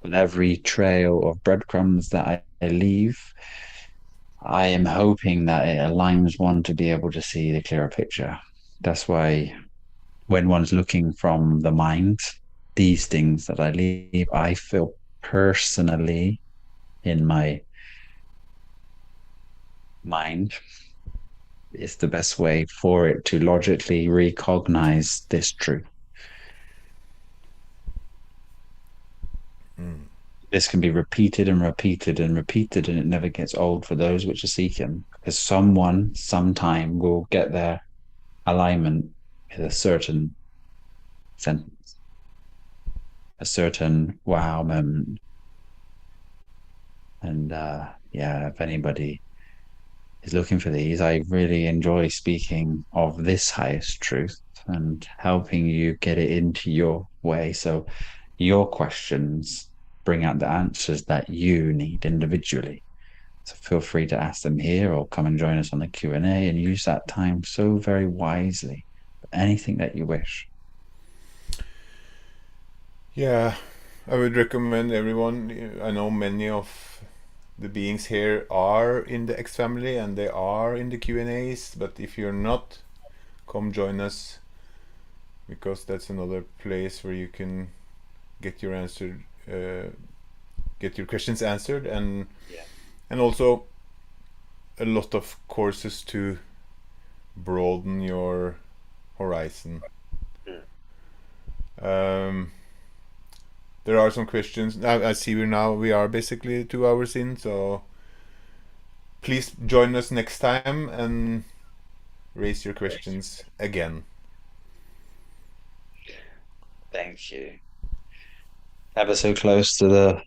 With every trail of breadcrumbs that I leave, I am hoping that it aligns one to be able to see the clearer picture. That's why when one's looking from the mind, these things that I leave, I feel personally in my mind is the best way for it to logically recognize this truth. Mm. This can be repeated and repeated and repeated, and it never gets old for those which are seeking, because someone, sometime will get their alignment with a certain sentence, a certain wow moment. And yeah, if anybody is looking for these, I really enjoy speaking of this highest truth and helping you get it into your way. So your questions bring out the answers that you need individually. So feel free to ask them here or come and join us on the Q&A and use that time so very wisely for anything that you wish. Yeah, I would recommend everyone. I know many of the beings here are in the X family and they are in the Q&As, but if you're not, come join us, because that's another place where you can get your answer, get your questions answered, Yeah. and also a lot of courses to broaden your horizon. Um, there are some questions. I see we are basically 2 hours in, so please join us next time and raise your questions again. Thank you. Ever so close to the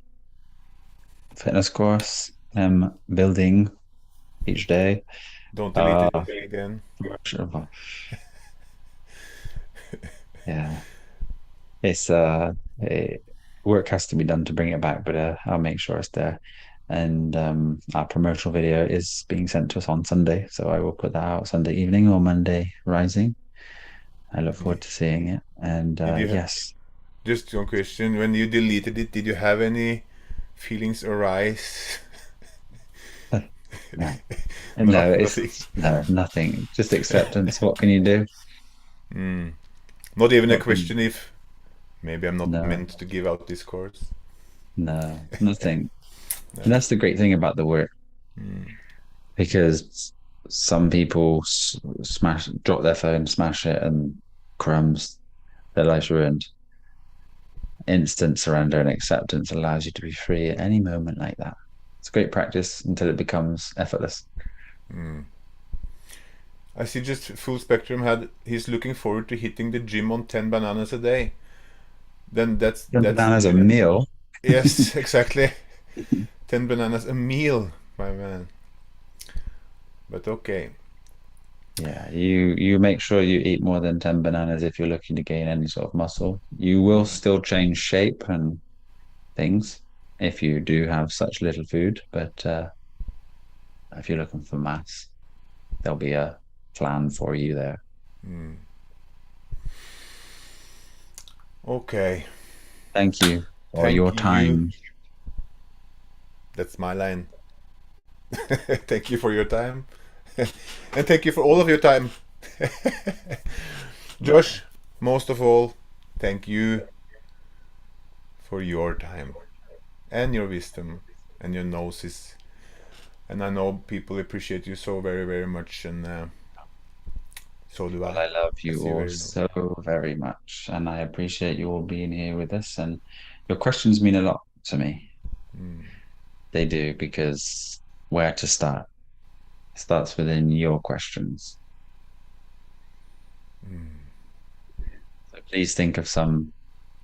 fitness course I'm building each day. Don't delete Uh, it again. yeah, it's work has to be done to bring it back, but I'll make sure it's there. And our promotional video is being sent to us on Sunday, so I will put that out Sunday evening or Monday rising. I look forward to seeing it. And Did you yes, just one question? When you deleted it, did you have any feelings arise? no, No, no, nothing. it's no nothing. Just acceptance. What can you do? Mm. Not even a What can question if maybe I'm not no, meant to give out this course. no, nothing. And No. that's the great thing about the work, Mm. because some people smash, drop their phone, smash it, and crumbs, their life's ruined. Instant surrender and acceptance allows you to be free at any moment like that. It's great practice until it becomes effortless. Mm. I see just full spectrum had he's looking forward to hitting the gym on 10 bananas a day. Then that's Bananas a meal. yes, exactly. 10 bananas a meal, my man. But okay. Yeah, you make sure you eat more than 10 bananas if you're looking to gain any sort of muscle. You will Mm. still change shape and things if you do have such little food, but if you're looking for mass, there'll be a plan for you there. Mm. Okay. Thank you for your Thank you. time. That's my line. Thank you for your time. And thank you for all of your time. Josh, most of all, thank you for your time and your wisdom and your gnosis. And I know people appreciate you so very, very much, and so do Well, I, I love you as you all very know. so very much, and I appreciate you all being here with us. And your questions mean a lot to me. Mm. They do, because where to start starts within your questions. Mm. So Please think of some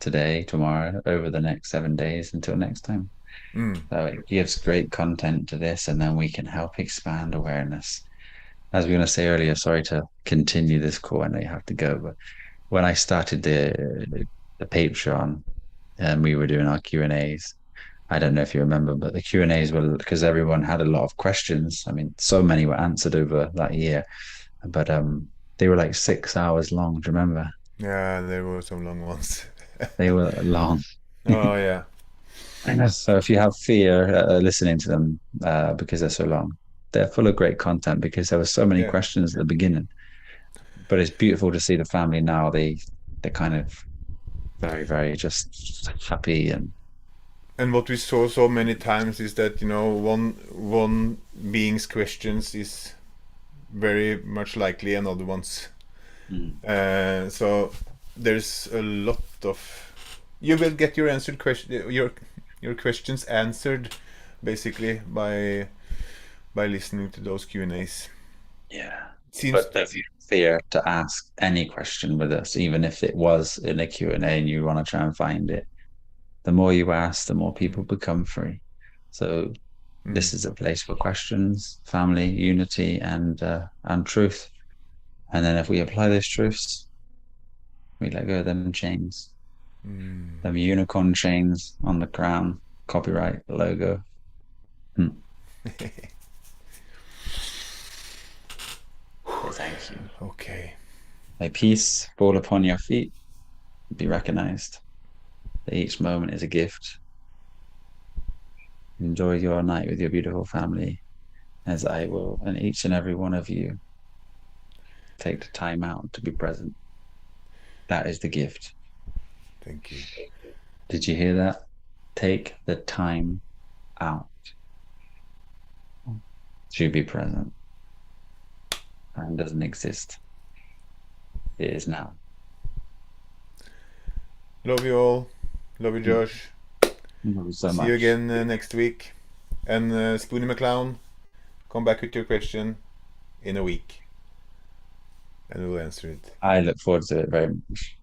today, tomorrow, over the next 7 days until next time. Mm. So it gives great content to this, and then we can help expand awareness. As we were going to say earlier, sorry to continue this call. I know you have to go, but when I started the Patreon and we were doing our Q&As, I don't know if you remember, but the Q&As were because everyone had a lot of questions. I mean, so many were answered over that year, but they were like 6 hours long. Do you remember? Yeah, there were some long ones. They were long. Oh yeah, So if you have fear listening to them because they're so long, they're full of great content because there were so many yeah. questions at the beginning. But it's beautiful to see the family now. They're kind of very, very just happy and And what we saw so many times is that, one being's questions is very much likely another one's. mm, So there's a lot of, you will get your answered question, your questions answered basically by listening to those Q&As. yeah. Seems. But there's fear to ask any question with us, even if it was in a Q&A and you want to try and find it. The more you ask, the more people become free. So Mm, this is a place for questions, family, unity, and truth. And then if we apply those truths, we let go of them chains, mm. them unicorn chains on the crown, copyright logo. Hmm. Say thank you. Okay. May peace fall upon your feet, be recognized. That each moment is a gift. Enjoy your night with your beautiful family, as I will, and each and every one of you take the time out to be present. That is the gift. Thank you. Did you hear that? Take the time out to be present. Time doesn't exist. It is now. Love you all. Love you, Mm. Josh. Thank you so See you much. again next week. And Spoonie McClown, come back with your question in a week, and we'll answer it. I look forward to it very much.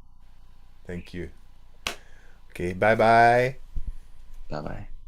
Thank you. Okay, bye bye. Bye bye.